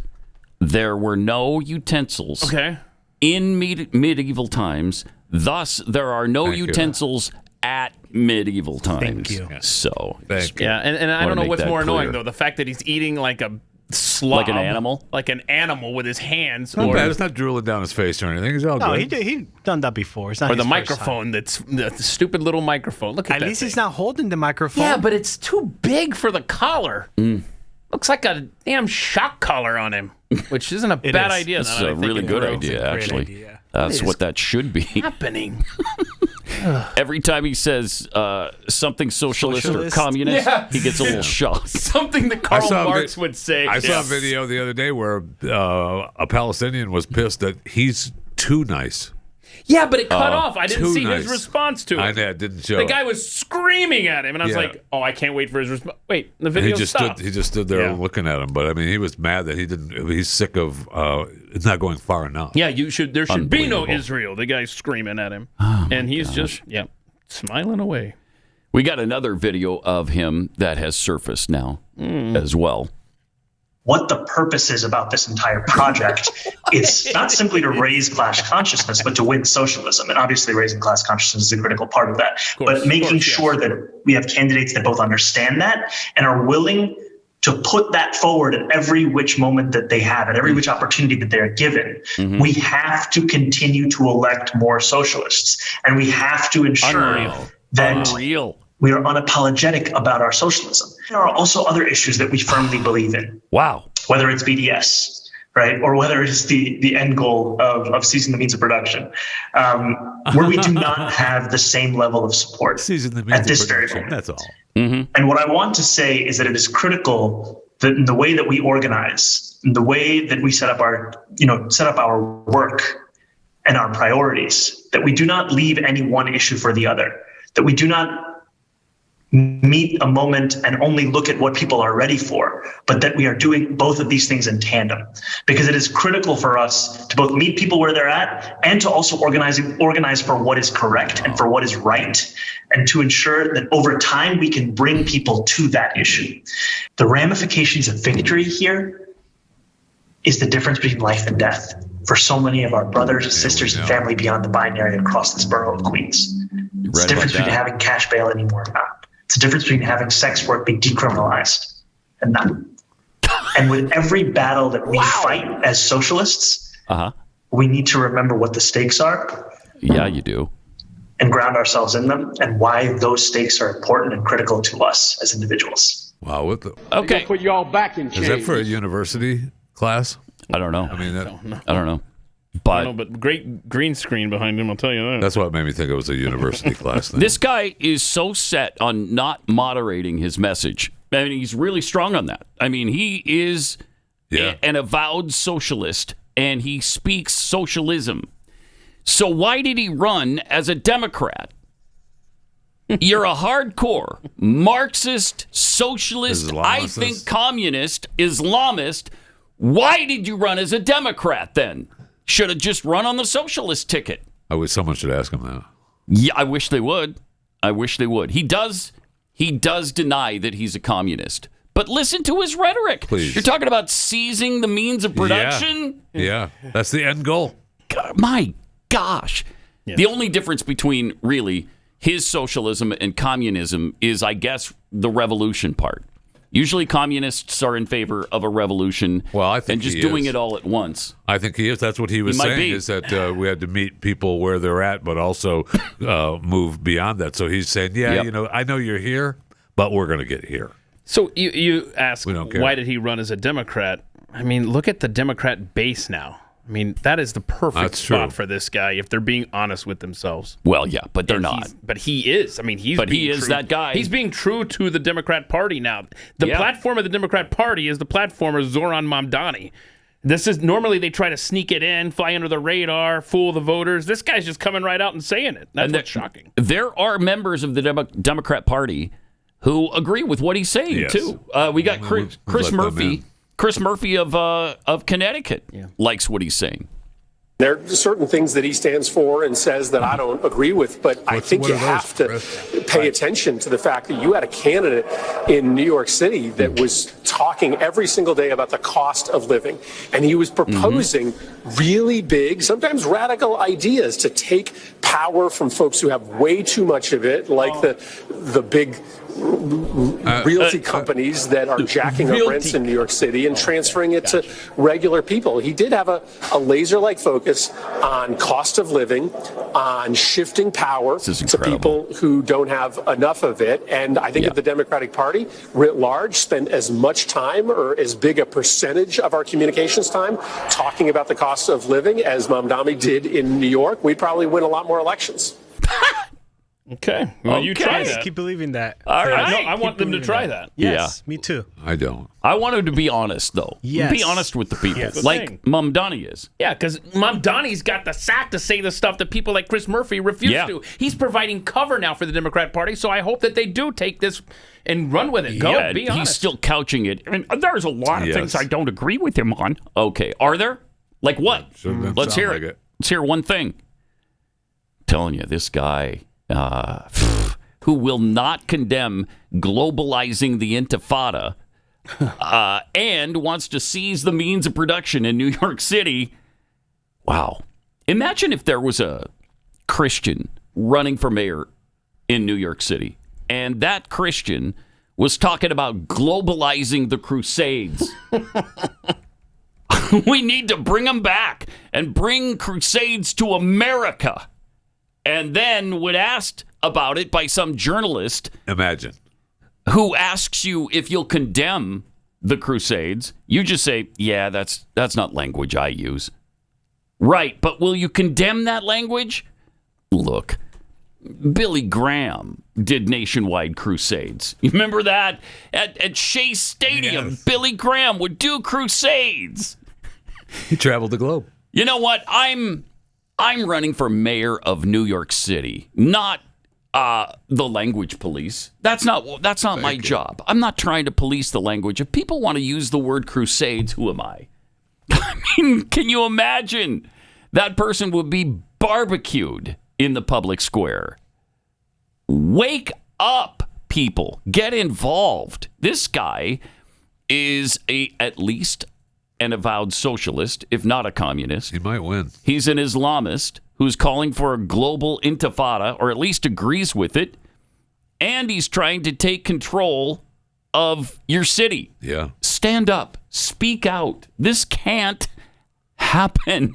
there were no utensils Okay. in medieval times. Thus, there are no Thank you. utensils at medieval times. Thank you. So, Thank you. Yeah, and I Wanna don't know make what's that more annoying, clear. though. The fact that he's eating like a slob. Like an animal? Like an animal with his hands. Not Or, bad. It's not drooling down his face or anything. He's all No, good. he done that before. It's not or his the first time. microphone that's the stupid little microphone. Look at At that least thing. he's not holding the microphone. Yeah, but it's too big for the collar. Looks like a damn shock collar on him, which isn't a It bad is. idea. This now is that I a think really it good through. idea, Great actually. idea. That's what that should be. Happening. Every time he says something socialist, or Socialist? communist, Yeah. he gets a little shocked. Something that Karl saw a Marx would say. I saw a video the other day where a Palestinian was pissed that he's too nice. Yeah, but it cut off. I didn't too see nice. his response to it. I didn't show. The guy was screaming at him, and I was Yeah. like, "Oh, I can't wait for his response." Wait, the And video he just stopped. stood. He just stood there Yeah. looking at him. But I mean, he was mad that he didn't. He's sick of. It's not going far enough. Yeah, you should. There should be no Unbelievable. Israel. The guy's screaming at him, Oh, and he's just smiling away. We got another video of him that has surfaced now as well. What the purpose is about this entire project is not simply to raise class consciousness, but to win socialism. And obviously raising class consciousness is a critical part of that. But making sure that we have candidates that both understand that and are willing to put that forward at every which moment that they have, at every which opportunity that they're given. We have to continue to elect more socialists. And we have to ensure that we are unapologetic about our socialism. There are also other issues that we firmly believe in. Wow. Whether it's BDS, right? Or whether it's the end goal of seizing the means of production, where we do not have the same level of support at this very moment. That's all. And what I want to say is that it is critical that in the way that we organize, in the way that we set up our work and our priorities, that we do not leave any one issue for the other, that we do not meet a moment and only look at what people are ready for, but that we are doing both of these things in tandem, because it is critical for us to both meet people where they're at and to also organize for what is correct and for what is right, and to ensure that over time we can bring people to that issue. The ramifications of victory here is the difference between life and death for so many of our brothers, sisters, and family beyond the binary across this borough of Queens. It's the difference between having cash bail anymore or not. It's the difference between having sex work be decriminalized and not. And with every battle that we fight as socialists, we need to remember what the stakes are. Yeah, you do. And ground ourselves in them and why those stakes are important and critical to us as individuals. Wow. What the? Okay. Put you all back in Is that for a university class? I don't know. I mean, I don't know. But great green screen behind him, I'll tell you that. That's what made me think it was a university class thing. This guy is so set on not moderating his message. I mean, he's really strong on that. I mean, he is an avowed socialist, and he speaks socialism. So why did he run as a Democrat? You're a hardcore Marxist, socialist, I think communist, Islamist. Why did you run as a Democrat then? Should have just run on the socialist ticket. I wish someone should ask him that. Yeah, I wish they would. I wish they would. He does deny that he's a communist, But listen to his rhetoric. Please. You're talking about seizing the means of production. Yeah, that's the end goal. God, my gosh. Yeah. The only difference between really his socialism and communism is, I guess, the revolution part. Usually communists are in favor of a revolution and just doing it all at once. I think he is. That's what he was saying, is that we had to meet people where they're at, but also move beyond that. So he's saying, I know you're here, but we're going to get here. So you ask, why did he run as a Democrat? I mean, look at the Democrat base now. I mean, that is the perfect spot for this guy if they're being honest with themselves. Well, yeah, but they're not. But he is. I mean, he is that guy. He's being true to the Democrat Party now. The platform of the Democrat Party is the platform of Zohran Mamdani. This is normally they try to sneak it in, fly under the radar, fool the voters. This guy's just coming right out and saying it. That's what's shocking. There are members of the Democrat Party who agree with what he's saying too. We got Chris Murphy. Chris Murphy of Connecticut likes what he's saying. There are certain things that he stands for and says that I don't agree with, but I think you have to pay attention to the fact that you had a candidate in New York City that was talking every single day about the cost of living, and he was proposing really big, sometimes radical ideas to take power from folks who have way too much of it, like the big realty companies that are jacking up rents in New York City and transferring it to regular people. He did have a laser-like focus on cost of living, on shifting power to people who don't have enough of it. And I think if the Democratic Party, writ large, spend as much time or as big a percentage of our communications time talking about the cost of living as Mamdani did in New York, we'd probably win a lot more elections. Okay. Well, you try that. Keep believing that. All right. No, I want them to try that. Yes, me too. I don't. I want him to be honest, though. Yes. Be honest with the people, like Mamdani is. Yeah, because Mamdani's got the sack to say the stuff that people like Chris Murphy refuse to. He's providing cover now for the Democrat Party, so I hope that they do take this and run with it. Be honest. He's still couching it. I mean, there's a lot of things I don't agree with him on. Okay. Are there? Like what? Let's hear it. Let's hear one thing. I'm telling you, this guy... who will not condemn globalizing the Intifada and wants to seize the means of production in New York City. Wow. Imagine if there was a Christian running for mayor in New York City, and that Christian was talking about globalizing the Crusades. We need to bring them back and bring Crusades to America. And then when asked about it by some journalist, imagine, who asks you if you'll condemn the Crusades, you just say, "Yeah, that's not language I use." Right, but will you condemn that language? Look, Billy Graham did nationwide crusades. You remember that at Shea Stadium? Yes. Billy Graham would do crusades. He traveled the globe. You know what? I'm running for mayor of New York City, not the language police. That's not my job. I'm not trying to police the language. If people want to use the word crusades, who am I? I mean, can you imagine? That person would be barbecued in the public square. Wake up, people. Get involved. This guy is at least an avowed socialist, if not a communist. He might win. He's an Islamist who's calling for a global intifada, or at least agrees with it. And he's trying to take control of your city. Yeah. Stand up. Speak out. This can't happen.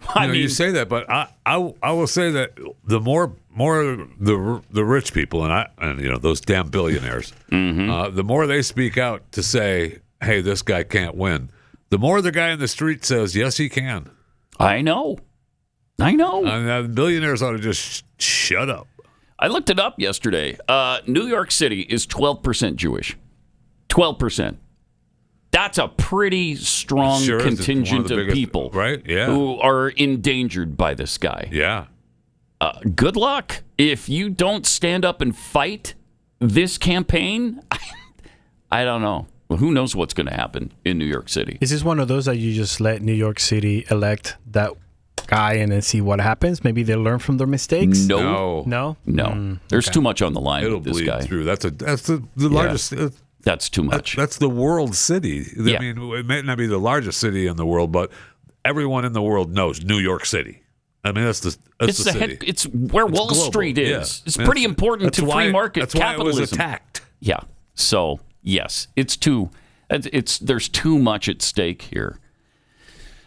I mean, you say that, but I will say that the more the rich people and those damn billionaires, the more they speak out to say, "Hey, this guy can't win," the more the guy in the street says, "Yes, he can." I know. And billionaires ought to just shut up. I looked it up yesterday. New York City is 12% Jewish. 12%. That's a pretty strong contingent of people, right? Yeah, who are endangered by this guy. Yeah. Good luck if you don't stand up and fight this campaign. I don't know. Well, who knows what's going to happen in New York City? Is this one of those that you just let New York City elect that guy and then see what happens? Maybe they'll learn from their mistakes. No. There's too much on the line with this guy. Through. That's the largest. That's too much. That's the world city. Yeah. I mean, it may not be the largest city in the world, but everyone in the world knows New York City. I mean, that's the city. It's where Wall global. Street is. Yeah. It's pretty important to free market that's capitalism. Why it was attacked. Yeah. So yes, there's too much at stake here.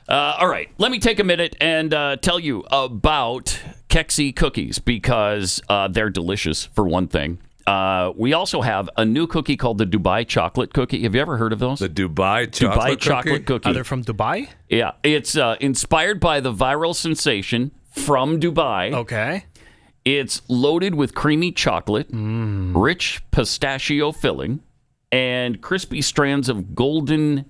All right, let me take a minute and tell you about Kexi cookies because they're delicious for one thing. We also have a new cookie called the Dubai chocolate cookie. Have you ever heard of those? The Dubai chocolate cookie. Are they from Dubai? Yeah, it's inspired by the viral sensation from Dubai. Okay. It's loaded with creamy chocolate, rich pistachio filling, and crispy strands of golden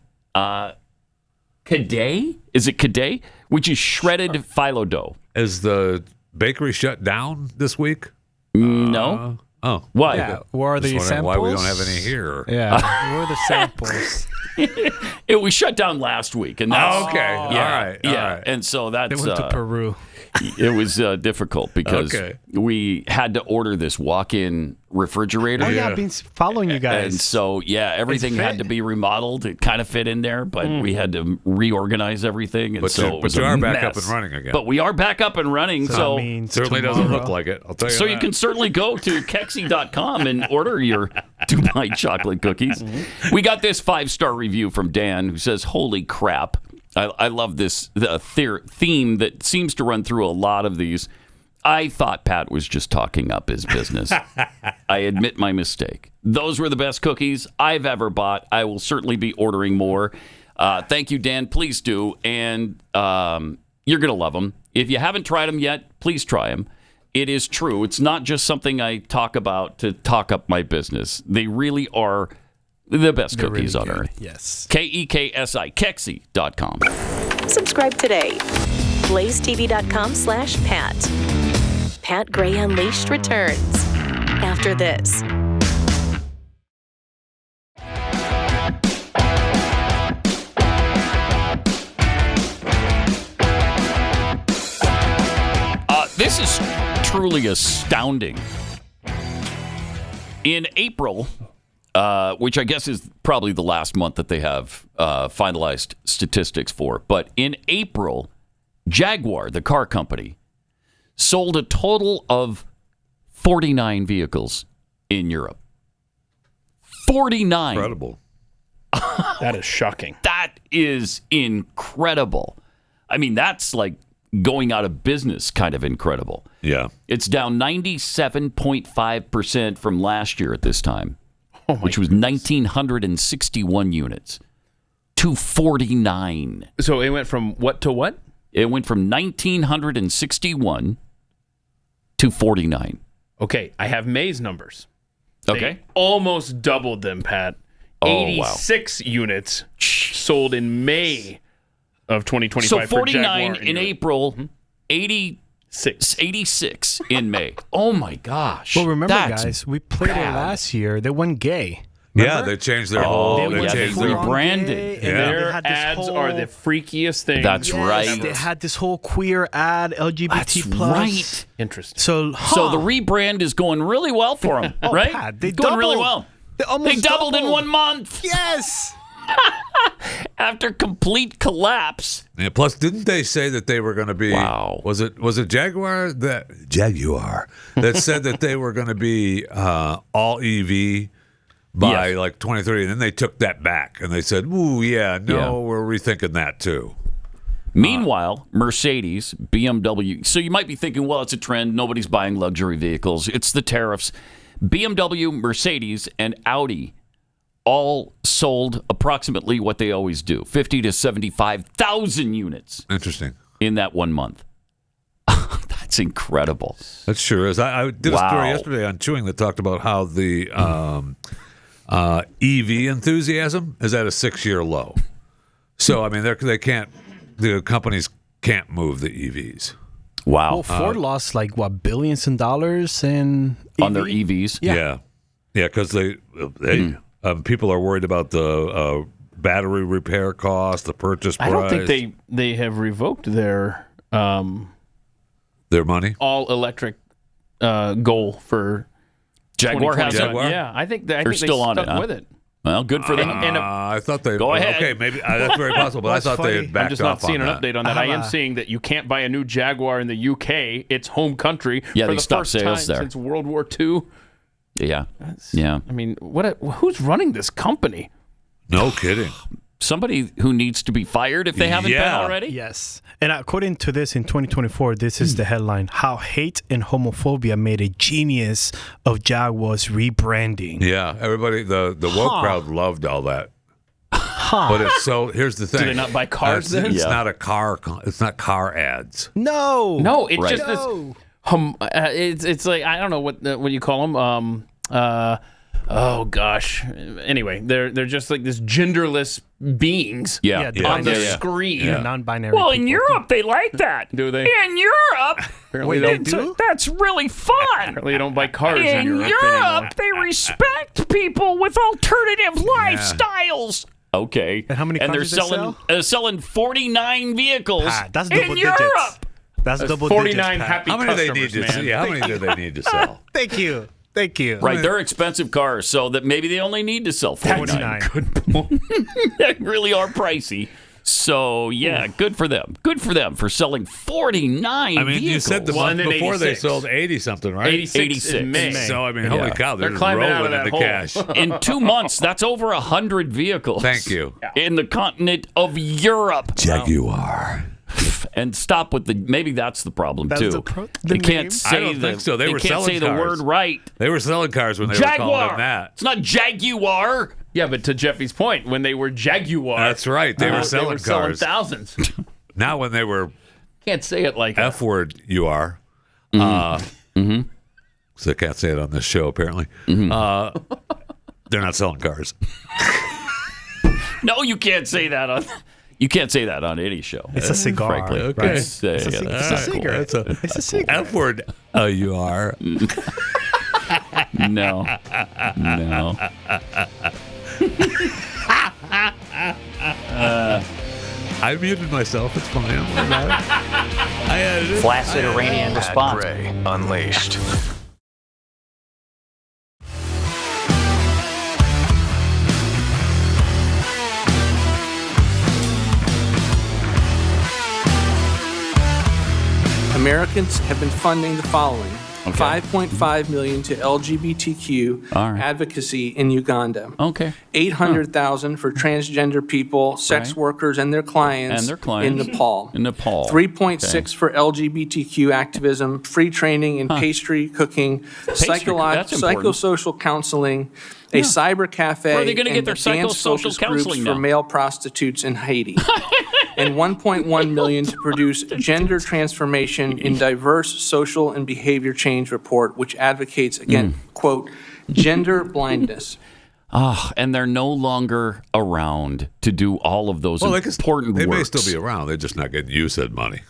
caday? Is it caday? Which is shredded phyllo dough. Is the bakery shut down this week? No. Why? Yeah. Where are the samples? Why we don't have any here? Yeah. Where are the samples? It was shut down last week, and that's okay. Yeah, All right. yeah, and so that's They went to Peru. It was difficult because we had to order this walk-in refrigerator. Oh yeah, I've been following you guys. And so, everything had to be remodeled. It kind of fit in there, but we had to reorganize everything. And But so you- it was but you a are back mess. up and running again. But we are back up and running. So, certainly doesn't look like it. I'll tell you so that. you can certainly go to Kexi.com and order your Dubai chocolate cookies. We got this 5-star review from Dan who says, "Holy crap. I love this theme that seems to run through a lot of these. I thought Pat was just talking up his business. I admit my mistake. Those were the best cookies I've ever bought. I will certainly be ordering more. Thank you, Dan. Please do. And you're going to love them. If you haven't tried them yet, please try them. It is true. It's not just something I talk about to talk up my business. They really are the best cookies on earth. Yes. Kexi, Kexi.com. Subscribe today. BlazeTV.com/Pat. Pat Gray Unleashed returns after this. This is truly astounding. In April, which I guess is probably the last month that they have finalized statistics for, but in April, Jaguar, the car company, sold a total of 49 vehicles in Europe. 49. Incredible. That is shocking. That is incredible. I mean, that's like going out of business kind of incredible. Yeah. It's down 97.5% from last year at this time, which was 1,961 units to 49. So it went from what to what? It went from 1,961 to 49. Okay, I have May's numbers. Okay. They almost doubled them, Pat. Oh, 86 units sold in May of 2025 So for 49 Jaguar in April, 86 in May. Oh my gosh. Well, remember, That's guys, we played it bad. last year. They went gay. Yeah, they changed their whole. They They went changed full their on rebranded. gay, and Yeah. then they Their had this ads whole- are the freakiest thing. That's right. They had this whole queer ad, LGBT That's plus. right. Interesting. So, So the rebrand is going really well for them, Oh, right? Pat, they It's going really doubled. well. They almost doubled in 1 month Yes. after complete collapse. Yeah, plus, didn't they say that they were going to be? Wow. Was it Jaguar that said that they were going to be all EV by like 2030, and then they took that back and they said, "Ooh, yeah, we're rethinking that too." Meanwhile, Mercedes, BMW. So you might be thinking, well, it's a trend. Nobody's buying luxury vehicles. It's the tariffs. BMW, Mercedes, and Audi all sold approximately what they always do, 50 to 75,000 units. Interesting. In that 1 month. That's incredible. That sure is. I did a story yesterday on Chewing that talked about how the EV enthusiasm is at a 6-year low. So I mean, the companies can't move the EVs. Wow. Well, Ford lost like what, billions in dollars in on their EVs. Yeah, because people are worried about the battery repair cost, the purchase price. I don't think they have revoked their money all electric goal for Jaguar has it. Yeah, I think they still on stuck it, huh? with it. Well, good for them. I thought they. Go ahead. Okay, maybe that's very possible. But I thought they had backed I'm just not off seeing on an update on that. I am seeing that you can't buy a new Jaguar in the UK. It's home country Yeah, for they the stopped first time sales there. since World War II. Yeah. Yeah. I mean, who's running this company? No kidding. Somebody who needs to be fired if they haven't been already? Yes. And according to this, in 2024, this is the headline: How hate and homophobia made a genius of Jaguar's rebranding. Yeah, everybody, the woke crowd loved all that. But it's here's the thing. Do they not buy cars then? It's not a car. It's not car ads. No. No, it's just this. It's like, I don't know what you call them. Oh gosh. Anyway, they're just like this genderless beings. Yeah, on the screen. Yeah, non-binary. Well, people. in Europe, they like that. Do they? In Europe, Apparently they do. That's really fun. Apparently, you don't buy cars in In Europe anymore. they respect people with alternative lifestyles. Okay. And how many and cars they're do they selling 49 vehicles that's double in digits. Europe. That's double 49 digits. happy How many do they customers, need to man. see? How many do they need to sell? Thank you. Right, they're expensive cars, so that maybe they only need to sell 49. Good point. They really are pricey. So, yeah, good for them. Good for them for selling 49 I mean, vehicles. you said the month before they sold 80-something, right? 86 in May. So, I mean, holy cow, they're just climbing out of rolling that into hole. cash. In 2 months, that's over 100 vehicles. Thank you. In the continent of Europe. Jaguar. And stop with the. Maybe that's the problem That's too. the They can't name. say I don't think so. They were can't selling say the cars. word right. They were selling cars when they were calling Jaguar. them that. It's not Jaguar. Yeah, but to Jeffy's point, when they were Jaguar, That's right. They were selling cars. thousands. Now when they were Can't say it like F word, you are. So I can't say it on this show, apparently. They're not selling cars. No, you can't say that on. You can't say that on any show. It's a cigar. Frankly, Okay. It's a cigarette. It's a cigarette. F word, you are. No. I muted myself. It's fine. Don't worry about it. I edited it. Flaccid Iranian Pat response. Gray Unleashed. Americans have been funding the following. Okay. $5.5 million to LGBTQ All right. advocacy in Uganda. Okay. $800,000 for transgender people, sex Right. workers, and their clients, in Nepal. In Nepal. 3.6 for LGBTQ activism, free training in pastry cooking, that's important. psychosocial counseling, a cyber cafe, Where are they gonna get and their the dance psychosocial focus groups counseling for now? male prostitutes in Haiti. And $1.1 million to produce gender transformation in diverse social and behavior change report, which advocates, again, quote, gender blindness. And they're no longer around to do all of those important They may works. still be around. They're just not getting USAID money.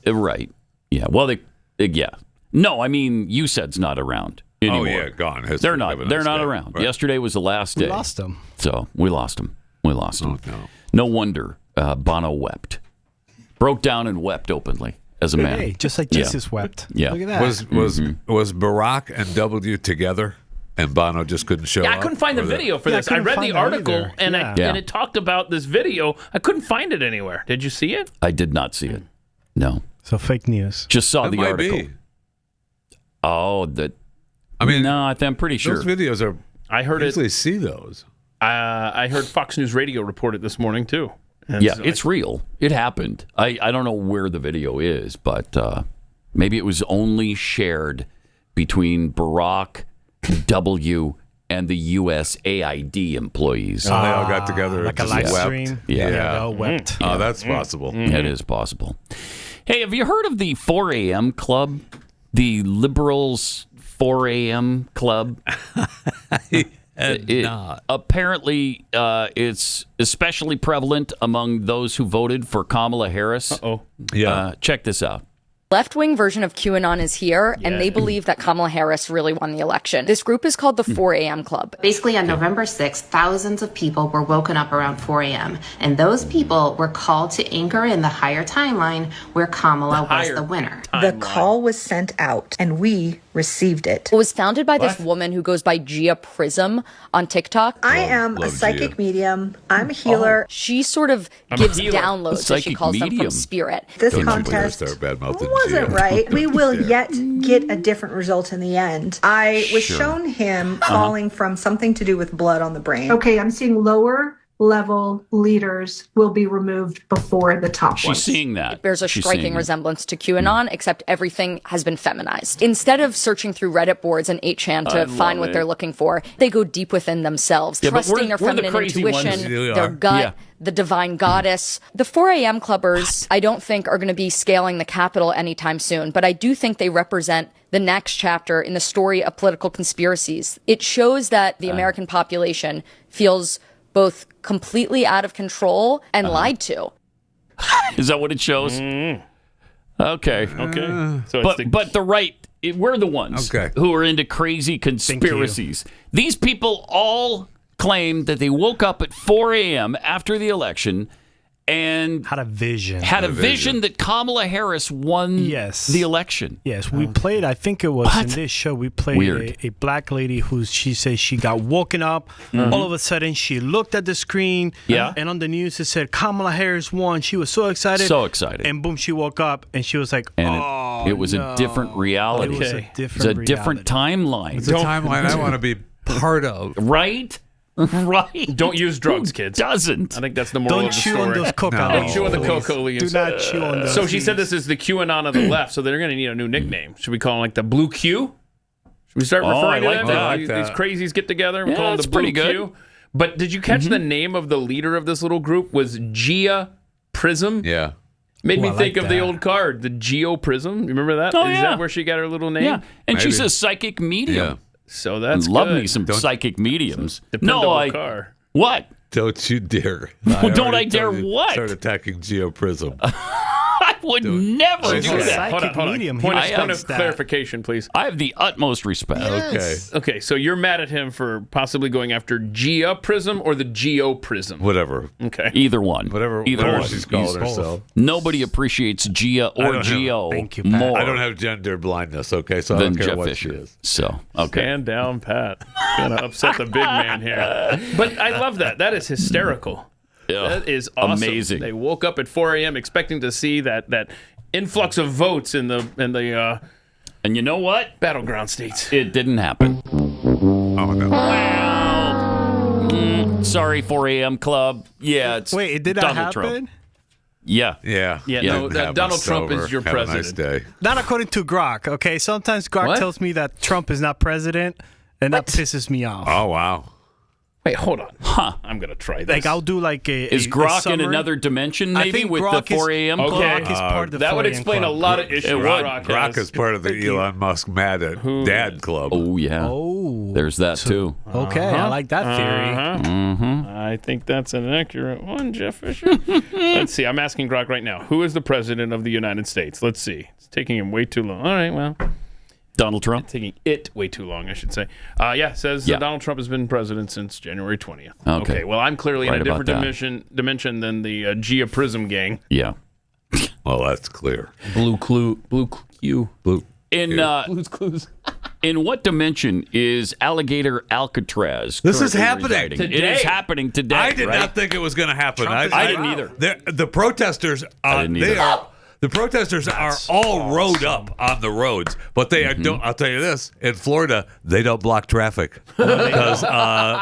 Right. Yeah. Well, yeah. No, I mean, USAID's not around anymore. Oh, yeah, gone. They're not. They're not around. Right. Yesterday was the last day. We lost them. So we lost them. Oh, no. No wonder Bono wept. Broke down and wept openly as a man. Hey, just like Jesus wept. Yeah. Look at that. Was Barack and W together, and Bono just couldn't show up? Yeah, I couldn't find the video for this. I read the article and it talked about this video. I couldn't find it anywhere. Did you see it? I did not see it. No. So fake news. Just saw It the might article. be. Oh, that. I mean, no, I'm pretty sure. Those videos are. I heard usually see those. I heard Fox News Radio report it this morning too. And Yeah, so it's real. It happened. I don't know where the video is, but maybe it was only shared between Barack W and the USAID employees. And they all got together and like a just live wept. stream. Yeah. They all wept. Oh, that's possible. It is possible. Hey, have you heard of the 4 a.m. club? The liberals 4 a.m. club? Apparently, it's especially prevalent among those who voted for Kamala Harris. Yeah. Check this out. Left-wing version of QAnon is here, and they believe that Kamala Harris really won the election. This group is called the 4 a.m. Club. Basically, on November 6th, thousands of people were woken up around 4 a.m., and those people were called to anchor in the higher timeline where Kamala was the winner. The call was sent out, and we received it. It was founded by this woman who goes by Gia Prism on TikTok. I am a psychic medium. I'm a healer. She sort of gives downloads, as she calls them, from spirit. This contest wasn't right. We will yet get a different result in the end. I was shown him falling from something to do with blood on the brain. Okay, I'm seeing lower level leaders will be removed before the top She's ones. seeing that. It bears a striking resemblance to QAnon, except everything has been feminized. Instead of searching through Reddit boards and 8chan to find what they're looking for, they go deep within themselves, trusting their feminine intuition, their gut, the divine goddess. The 4 a.m. clubbers, I don't think are going to be scaling the Capitol anytime soon, but I do think they represent the next chapter in the story of political conspiracies. It shows that the American population feels both completely out of control and lied to. Is that what it shows? Okay. So but the right, we're the ones who are into crazy conspiracies. These people all claim that they woke up at 4 a.m. after the election and had a vision. That Kamala Harris won the election. Yes, we played, I think it was in this show, we played a black lady who she says she got woken up. All of a sudden, she looked at the screen. And on the news, it said Kamala Harris won. She was so excited. And boom, she woke up and she was like, it was a different reality. It was a different timeline. It's a timeline I want to be part of. Right? Right. Don't use drugs, kids. Doesn't. I think that's the moral of the story. Don't chew on those cocoa. Don't chew on the cocoa leaves. Do not chew on those. So she said this is the QAnon of the left, so they're going to need a new nickname. Should we call them like the Blue Q? Should we start referring to them? These crazies get together and we call them the Blue Q? But did you catch the name of the leader of this little group was Gia Prism? Yeah. Made me think of the old card, the Geo Prism. You remember that? Is that where she got her little name? Yeah. And she's a psychic medium. Yeah. So that's love good. me some psychic mediums. Car. What? Don't you dare! Don't I dare what? Start attacking GeoPrism. I would never do that. Hold on. Point of clarification, please. I have the utmost respect. Okay. So you're mad at him for possibly going after Gia Prism or the Geo Prism? Whatever. Okay. Either one. Whatever she's calling herself. Nobody appreciates Gia or Geo more. I don't have gender blindness. Okay, so I don't care what she is. So Stand down, Pat. Gonna upset the big man here. But I love that. That is hysterical. That is awesome. Amazing. They woke up at 4 a.m. expecting to see that influx of votes in the and you know what? Battleground states. It didn't happen. Oh no. Well, sorry, 4 a.m. club. Yeah, it's Wait, it did not happen? Trump. Yeah. No, Donald Trump is your president. Have a nice day. Not according to Grok, okay? Sometimes Grok tells me that Trump is not president, and that pisses me off. Oh, wow. Wait, hold on. I'm going to try this. Like, I'll do like a Is Grok in another dimension, maybe, with Grok the 4 a.m. club? Grok is part of the 4 that would a.m. explain club. a lot of issues. Grok is part of the Elon Musk Mad at Dad Club. Oh, yeah. Oh. There's that, too. Okay, I like that theory. I think that's an accurate one, Jeff Fisher. Let's see. I'm asking Grok right now. Who is the president of the United States? Let's see. It's taking him way too long. All right, well. Donald Trump? It's taking it way too long, I should say. Says Donald Trump has been president since January 20th. Okay. Well, I'm clearly Right in a different about dimension than the Gia Prism gang. Yeah. Well, that's clear. Blue Q. Blue's Clues. In what dimension is Alligator Alcatraz? This is currently happening residing? today. It is happening today. I did not think it was going to happen. I didn't either. The protesters, the protesters are all rode up on the roads, but they don't. I'll tell you this: in Florida, they don't block traffic because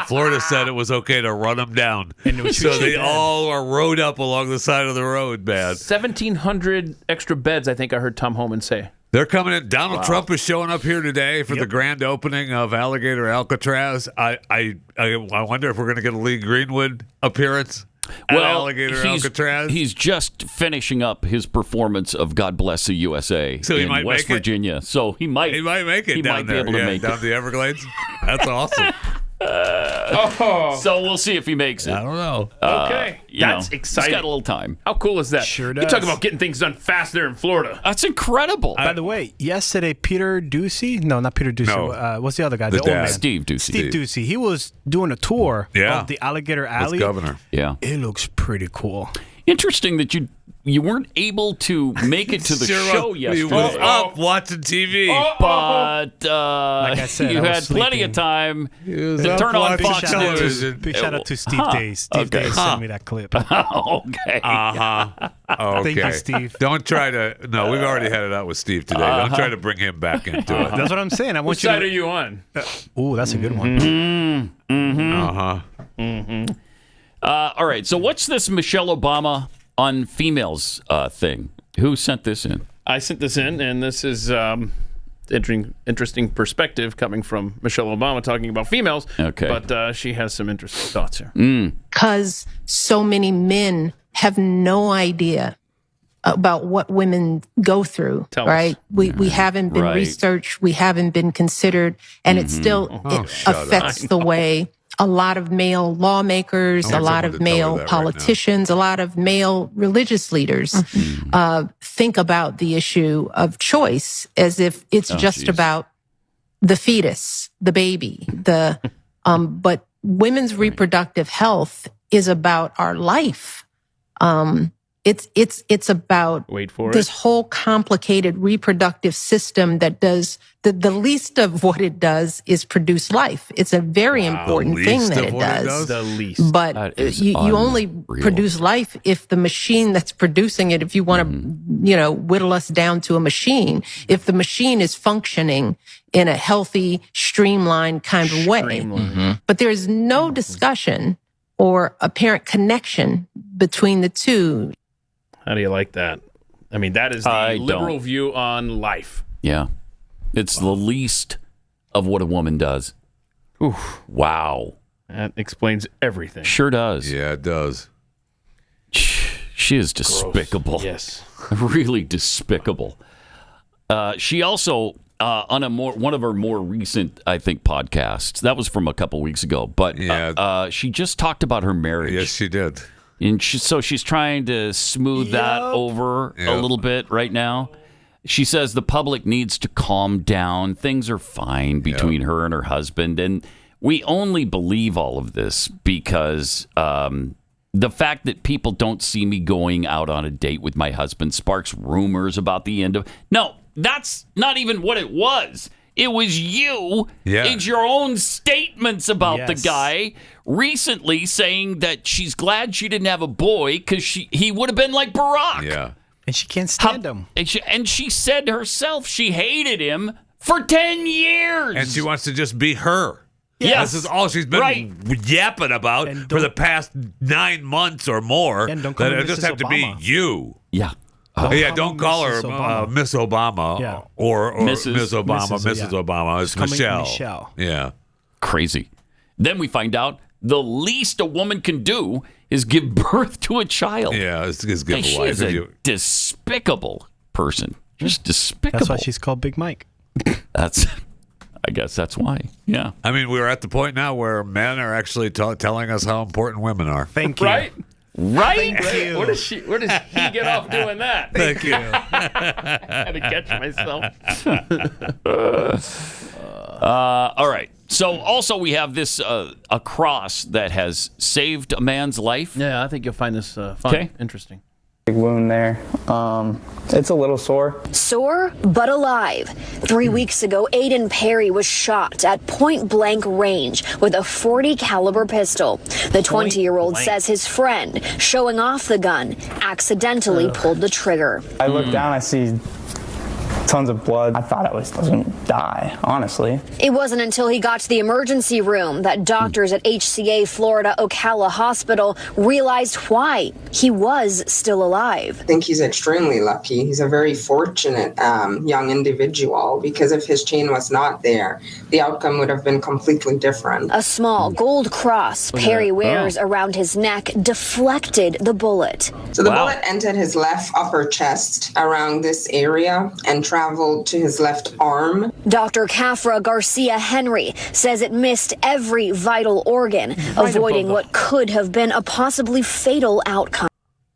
Florida said it was okay to run them down. So they all are rode up along the side of the road, man. 1,700 extra beds, I think I heard Tom Homan say. They're coming in. Donald Trump is showing up here today for the grand opening of Alligator Alcatraz. I wonder if we're going to get a Lee Greenwood appearance at Alligator Alcatraz. He's just finishing up his performance of God Bless the USA in West Virginia. So he might make it down there. Be able to make down it. the Everglades. That's awesome. So we'll see if he makes it. I don't know. Okay. That's exciting. He's got a little time. How cool is that? Sure You does. talk about getting things done fast there in Florida. That's incredible. By the way, yesterday, Peter Ducey, no, not Peter Ducey. No. What's the other guy? The old dad. man. Steve Ducey. Steve Ducey. He was doing a tour of the Alligator Alley. With Governor. Yeah. It looks pretty cool. Interesting that you weren't able to make it to the show yesterday. He was up watching TV. But like I said, you I was had plenty sleeping. of time to up turn on watching Fox News. Big shout out to Steve Dace. Steve Dace sent me that clip. Okay. Okay. Thank you, Steve. Don't try to. No, we've already had it out with Steve today. Don't try to bring him back into it. That's what I'm saying. I want Which you. side are you on? Ooh, that's a good one. All right. So what's this Michelle Obama on females thing? Who sent this in? I sent this in, and this is interesting perspective coming from Michelle Obama talking about females. Okay. But she has some interesting thoughts here. Because so many men have no idea about what women go through, Tell right? us. We haven't been Right. researched, we haven't been considered, and it still affects the way a lot of male lawmakers, a lot of male politicians, a lot of male religious leaders think about the issue of choice as if it's just about the fetus, the baby, but women's reproductive health is about our life. It's about this whole complicated reproductive system that does the least of what it does is produce life. It's a very important thing that it does. The least. But you only produce life if the machine that's producing it, if you want to, whittle us down to a machine, if the machine is functioning in a healthy, streamlined kind of way. But there is no discussion or apparent connection between the two. How do you like that? I mean, that is the liberal view on life. Yeah. It's the least of what a woman does. Oof. Wow. That explains everything. Sure does. Yeah, it does. She is despicable. Gross. Yes. Really despicable. She also, on one of her more recent, I think, podcasts, that was from a couple weeks ago, but she just talked about her marriage. Yes, she did. And so she's trying to smooth that over a little bit right now. She says the public needs to calm down. Things are fine between her and her husband. And we only believe all of this because the fact that people don't see me going out on a date with my husband sparks rumors about the end of... No, that's not even what it was. It was you. It's your own statements about the guy recently saying that she's glad she didn't have a boy because he would have been like Barack. Yeah. And she can't stand him. And she said herself she hated him for 10 years. And she wants to just be her. Yes. This is all she's been yapping about for the past 9 months or more. And don't call her it just Mrs. have to be Obama. you. Yeah. Don't call her Miss Obama or Mrs. Miss Obama, Mrs. Obama. It's Michelle. Yeah. Crazy. Then we find out the least a woman can do is give birth to a child. Yeah, it's give a she life. is a despicable person. Just despicable. That's why she's called Big Mike. I guess that's why. Yeah. I mean, we're at the point now where men are actually telling us how important women are. Thank you. Right? Right? Thank you. Where does he get off doing that? Thank you. I had to catch myself. All right. So also we have this a cross that has saved a man's life. Yeah, I think you'll find this fun, interesting. Big wound there. It's a little sore. Sore, but alive. 3 weeks ago, Aiden Perry was shot at point-blank range with a .40 caliber pistol. The 20-year-old says his friend, showing off the gun, accidentally pulled the trigger. I look down, I see tons of blood. I thought I was going to die, honestly. It wasn't until he got to the emergency room that doctors at HCA Florida Ocala Hospital realized why he was still alive. I think he's extremely lucky. He's a very fortunate young individual because if his chain was not there, the outcome would have been completely different. A small gold cross Perry wears around his neck deflected the bullet. So the bullet entered his left upper chest around this area and traveled to his left arm. Dr. Kafra Garcia Henry says it missed every vital organ, avoiding what could have been a possibly fatal outcome.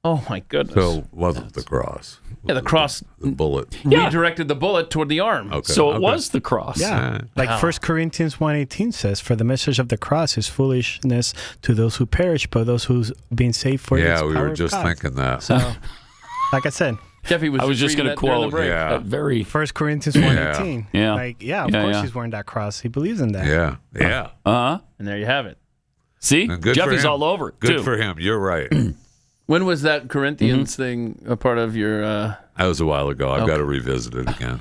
Oh my goodness! So it wasn't the cross. Yeah, the cross. The bullet. Redirected the bullet toward the arm. Okay. So it was the cross. Yeah. Like 1 Corinthians 1:18 says, for the message of the cross is foolishness to those who perish, but those who's being saved for Yeah, the we power were of just God. thinking that. So, like I said, Jeffy was. I was just going to quote Yeah. very 1 Corinthians 1:18. Yeah. Like, of course he's wearing that cross. He believes in that. Yeah. Yeah. And there you have it. See, And good Jeffy's for him. all over it, Good too. for him. You're right. When was that Corinthians thing a part of your? That was a while ago. I've got to revisit it again.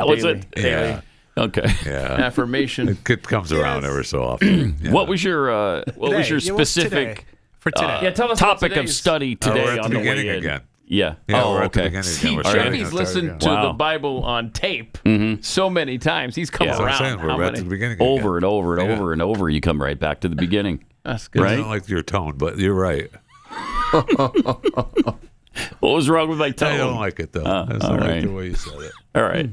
Was it? Yeah. Okay. Yeah. Affirmation. It comes around ever so often. Yeah. What was your specific For today. Yeah, tell us topic what of study today we're at on the the way beginning in? again. Yeah. Yeah, oh, we're at the okay. beginning See, again. We're starting Jeffy's at the listened start to again. the Bible on tape Mm-hmm. so many times. He's come That's what I'm around. saying. We're How right at many? the beginning Over again. and over and over and over, you come right back to the beginning. That's good. I Right? don't like your tone, but you're right. What was wrong with my tone? I don't like it, though. That's all not right. the way you said it. All right.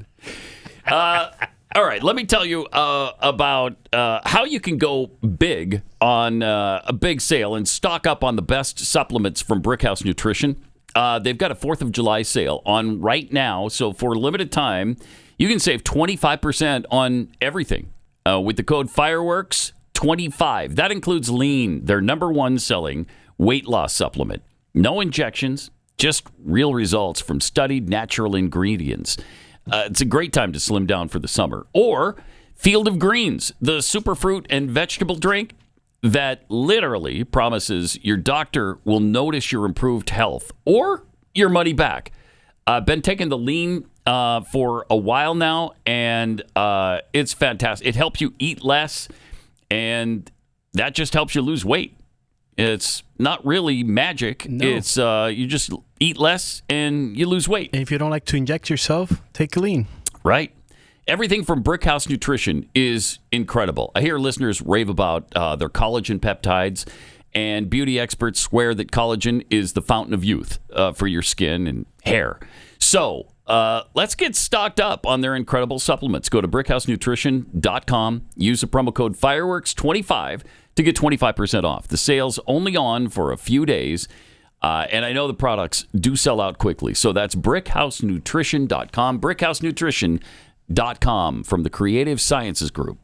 All right. Let me tell you about how you can go big on a big sale and stock up on the best supplements from Brickhouse Nutrition. They've got a 4th of July sale on right now. So for a limited time, you can save 25% on everything with the code FIREWORKS25. That includes Lean, their #1 selling weight loss supplement. No injections, just real results from studied natural ingredients. It's a great time to slim down for the summer. Or Field of Greens, the superfruit and vegetable drink that literally promises your doctor will notice your improved health or your money back. I've been taking the Lean for a while now, and it's fantastic. It helps you eat less, and that just helps you lose weight. It's not really magic. No. It's you just eat less and you lose weight. And if you don't like to inject yourself, take a Lean. Right. Everything from Brickhouse Nutrition is incredible. I hear listeners rave about their collagen peptides, and beauty experts swear that collagen is the fountain of youth for your skin and hair. So let's get stocked up on their incredible supplements. Go to brickhousenutrition.com. Use the promo code FIREWORKS25 to get 25% off. The sale's only on for a few days, and I know the products do sell out quickly. So that's brickhousenutrition.com. brickhousenutrition.com from the Creative Sciences Group.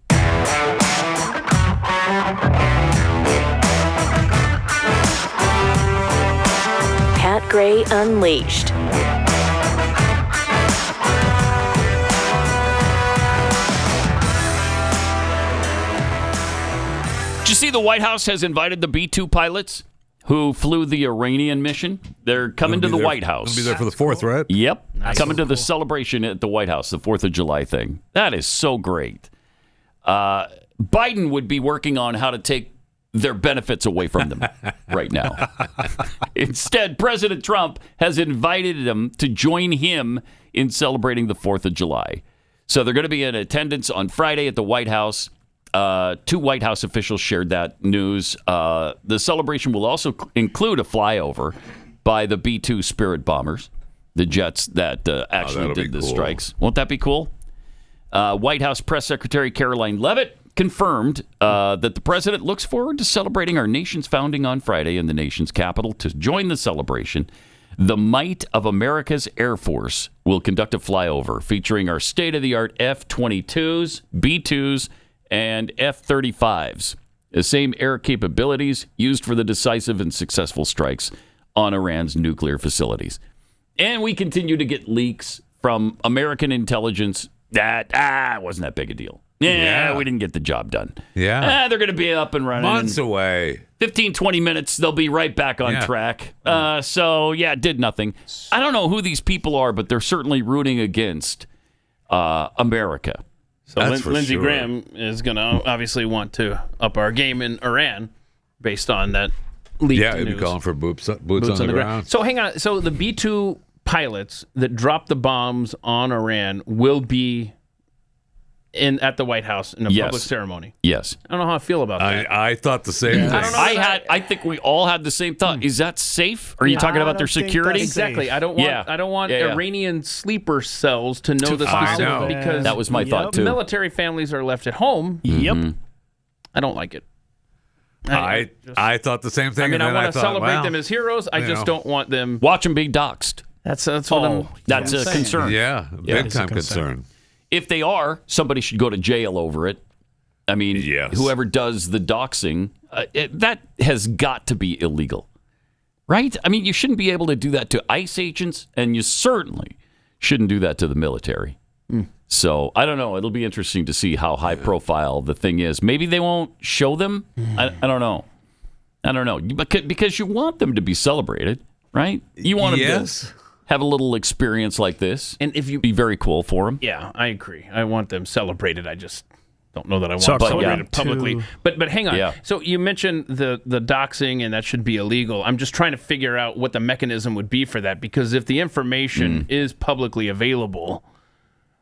Pat Gray Unleashed. Did you see the White House has invited the B-2 pilots who flew the Iranian mission? They're coming to the White House. Going to be there for the 4th, right? Yep. Coming to the celebration at the White House, the 4th of July thing. That is so great. Biden would be working on how to take their benefits away from them right now. Instead, President Trump has invited them to join him in celebrating the 4th of July. So they're going to be in attendance on Friday at the White House. 2 White House officials shared that news. The celebration will also include a flyover by the B-2 Spirit bombers, the jets that actually did the strikes. Won't that be cool? White House Press Secretary Caroline Leavitt confirmed that the president looks forward to celebrating our nation's founding on Friday in the nation's capital. To join the celebration, the might of America's Air Force will conduct a flyover featuring our state-of-the-art F-22s, B-2s, and F-35s, the same air capabilities used for the decisive and successful strikes on Iran's nuclear facilities. And we continue to get leaks from American intelligence that, it wasn't that big a deal. Yeah, we didn't get the job done. Yeah. They're going to be up and running. Months away. 15, 20 minutes, they'll be right back on track. It did nothing. I don't know who these people are, but they're certainly rooting against America. So Lindsey Graham is going to obviously want to up our game in Iran based on that leaked news. He'd be calling for boots on the ground. So hang on. So the B-2 pilots that dropped the bombs on Iran will be at the White House in a public ceremony. Yes. I don't know how I feel about that. I thought the same thing. I think we all had the same thought. Is that safe? Are you talking about their security? Exactly. I don't want Iranian sleeper cells to know the specific because that was my thought too. Military families are left at home. Yep. I don't like it. I thought the same thing. I mean, and I then want to celebrate well, them as heroes. I just don't want them. Watch them be doxxed. That's what that's a saying. concern. Yeah, big time concern. If they are, somebody should go to jail over it. I mean, whoever does the doxing, that has got to be illegal, right? I mean, you shouldn't be able to do that to ICE agents, and you certainly shouldn't do that to the military. So I don't know. It'll be interesting to see how high profile the thing is. Maybe they won't show them. I don't know. Because you want them to be celebrated, right? You want them to have a little experience like this, and if you be very cool for them. Yeah, I agree. I want them celebrated. I just don't know that I want So them celebrated publicly. to- But hang on. So you mentioned the doxing, and that should be illegal. I'm just trying to figure out what the mechanism would be for that, because if the information is publicly available,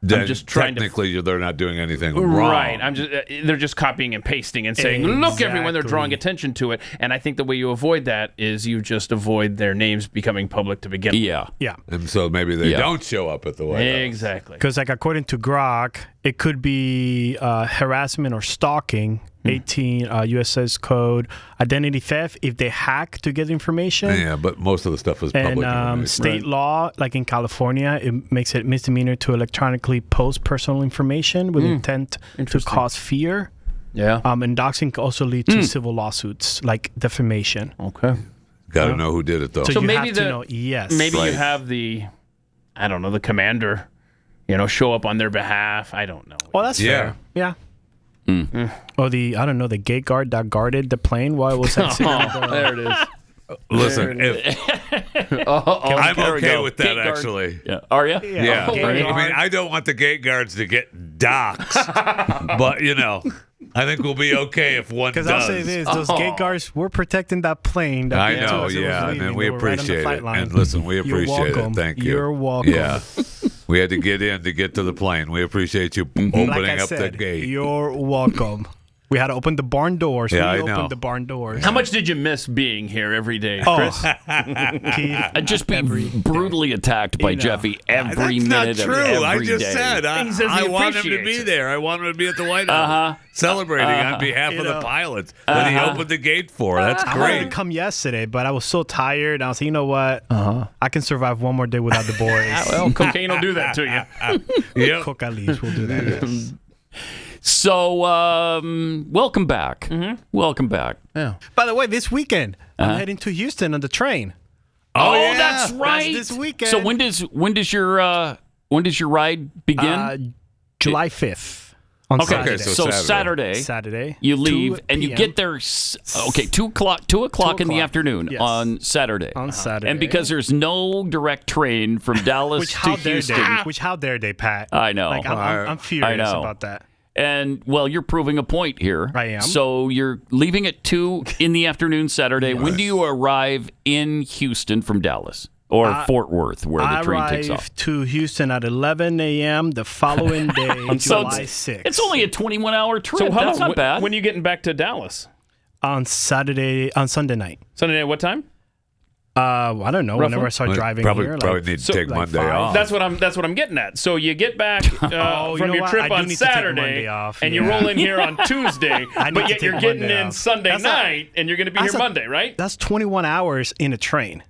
Then I'm just trying technically, they're not doing anything wrong. Right. They're just copying and pasting and saying, look, everyone, they're drawing attention to it. And I think the way you avoid that is you just avoid their names becoming public to begin with. Yeah. And so maybe they don't show up at the White House. Exactly. Because, like, according to Grok, it could be harassment or stalking. 18 USS code, identity theft if they hack to get information. Yeah, but most of the stuff is public. And state law, like in California, it makes it misdemeanor to electronically post personal information with intent to cause fear. Yeah. And doxing can also lead to civil lawsuits, like defamation. Okay. Got to know who did it, though. So you maybe have to know, yes. Maybe you have the commander, show up on their behalf. I don't know. Oh, that's fair. Yeah. Or the gate guard that guarded the plane while it was exiting. There it is. Listen, I'm okay with that, Gate guard. actually. Yeah. Are you? Yeah. Gate I guard. mean, I don't want the gate guards to get doxxed, but, I think we'll be okay if one does. Because I'll say this, those gate guards were protecting that plane. That I know, and we appreciate it. And listen, we appreciate it. Thank you. You're welcome. Yeah. We had to get in to get to the plane. We appreciate you opening up the gate. You're welcome. We had to open the barn doors. Yeah, we I know. opened the barn doors. How much did you miss being here every day, Chris? I'd just be brutally attacked by Jeffy every minute That's not of true. every I just day. said I want him to be there. I want him to be at the White House celebrating on behalf of the pilots that he opened the gate for. That's I wanted to great. come yesterday, but I was so tired. I was like, you know what? I can survive one more day without the boys. Well, cocaine will do that to you. Yep. Coke at least will do that. Yes. So, welcome back. Welcome back. Yeah. By the way, this weekend I'm heading to Houston on the train. Oh, yeah. that's right. That's this weekend. So when does your ride begin? July 5th. On Saturday. Okay, so Saturday. You leave 2 and you p.m. get there. 2 o'clock in the afternoon on Saturday. On Saturday. And because there's no direct train from Dallas to Houston. How dare they, Pat? I know. Like, I'm furious about that. And, well, you're proving a point here. I am. So you're leaving at 2 in the afternoon Saturday. When do you arrive in Houston from Dallas? Or Fort Worth, where the train takes off? I arrive to Houston at 11 a.m. the following day, July 6th. It's only a 21-hour trip. So That's not bad. When are you getting back to Dallas? On Sunday night. Sunday night, what time? I don't know. Roughly? Whenever I start driving probably here, need to take Monday 5. off. That's what I'm getting at. So you get back from your trip on Saturday, and you roll in here on Tuesday, but yet you're getting in Sunday night, and you're going to be here Monday, right? That's 21 hours in a train.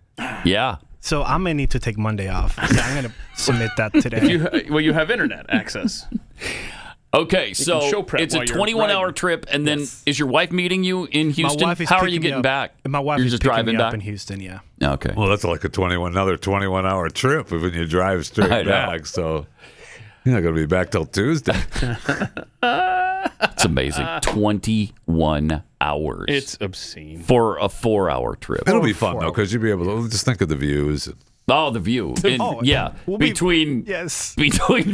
Yeah. So I'm going to need to take Monday off. So I'm going to submit that today. You have internet access. Okay, so it's a 21-hour trip, and then is your wife meeting you in Houston? My wife is How are you picking me getting up. back? My wife You're is just picking driving me back up in Houston, yeah. Okay. Well, that's like another 21-hour trip when you drive straight back. So you're not going to be back till Tuesday. It's amazing. 21 hours. It's obscene. For a 4-hour trip. It'll be fun, though, because you'll be able to just think of the views. Oh, the view. Between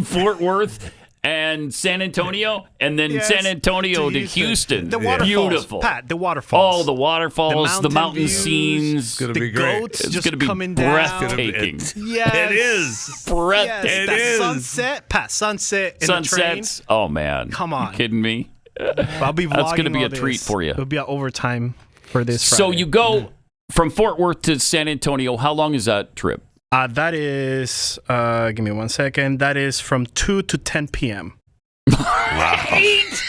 Fort Worth and San Antonio, and then San Antonio to Houston. The waterfalls, beautiful. Pat, the waterfalls. Oh, the waterfalls, the mountain scenes. It's going to be great. Goats It's just going to be coming breathtaking. Yes. It is. Breathtaking. Yes, that sunset, Pat, sunset in Sunsets. the train. Oh, man. Come on. You kidding me? I'll be vlogging. That's going to be all a treat this. for you. It'll be an overtime for this Friday. So you go from Fort Worth to San Antonio. How long is that trip? That is, give me 1 second. That is from 2 to 10 p.m. Wow. 8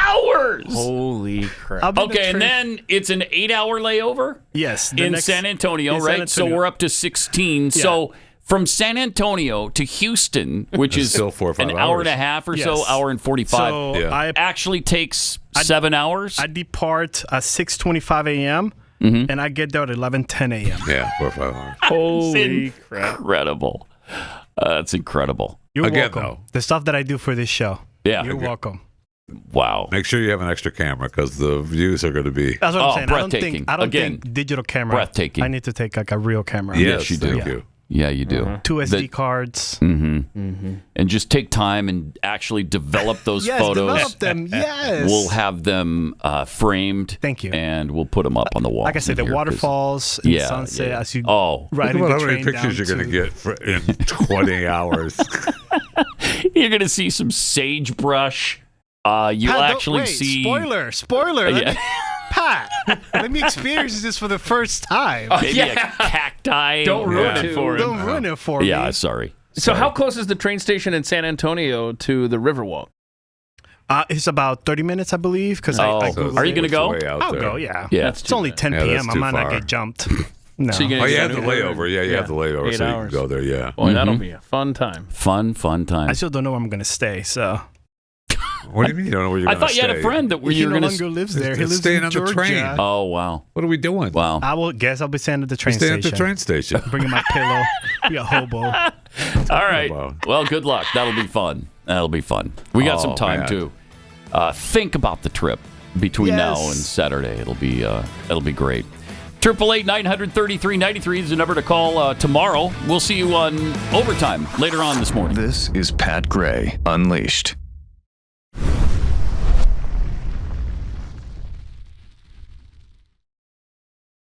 hours. Holy crap. Okay, and then it's an 8-hour layover? Yes. In San Antonio, right? So we're up to 16. Yeah. So from San Antonio to Houston, which is still 4 or 5 an hour hours. and a half or Yes. so, hour and 45, So I actually takes 7 hours? I depart at 6:25 a.m. And I get there at 11:10 a.m. Yeah, 4 or 5 hours. Holy crap. Incredible. That's incredible. You're Again, welcome. though. The stuff that I do for this show. Yeah. You're welcome. Wow. Make sure you have an extra camera because the views are going to be. That's what I'm saying. breathtaking. I don't Again, think digital camera. breathtaking. I need to take like a real camera. Yes, you do. thank you. Yeah, you do. 2 SD cards. And just take time and actually develop those Yes, photos. develop them. Yes. We'll have them framed. Thank you. And we'll put them up on the wall. Like I said, the here, 'cause- waterfalls, and the Yeah, sunset yeah. as you Oh. ride Think about the how many train pictures you're down going to get in 20 hours. You're going to see some sagebrush. You'll Pat, actually wait, see. Spoiler. Yeah. Pat, let me experience this for the first time. Maybe a cacti. Don't ruin it for him. Don't ruin it for me. Yeah, sorry. So how close is the train station in San Antonio to the Riverwalk? It's about 30 minutes, I believe. Because I Are you going to go? I'll go, yeah. Yeah. It's only 10 Yeah, p.m. that's I too might not far. get jumped. No. So you're Oh, gonna you get have the over layover. Yeah, you have the layover, 8 so you hours. can go there. Yeah. Boy, that'll be a fun time. Fun time. I still don't know where I'm going to stay, so. What do you mean you don't know where you're I going to thought stay? you had a friend that He you were no going longer to. lives there. He He's lives staying in on the Georgia. train. Oh, wow. What are we doing? Wow. I will guess I'll be staying at the train Stay station. at the train station. Bringing my pillow. Be a hobo. All right. Well, good luck. That'll be fun. We got some time, man. too. Think about the trip between Yes. now and Saturday. It'll be great. 888-933-93 is the number to call tomorrow. We'll see you on Overtime later on this morning. This is Pat Gray Unleashed.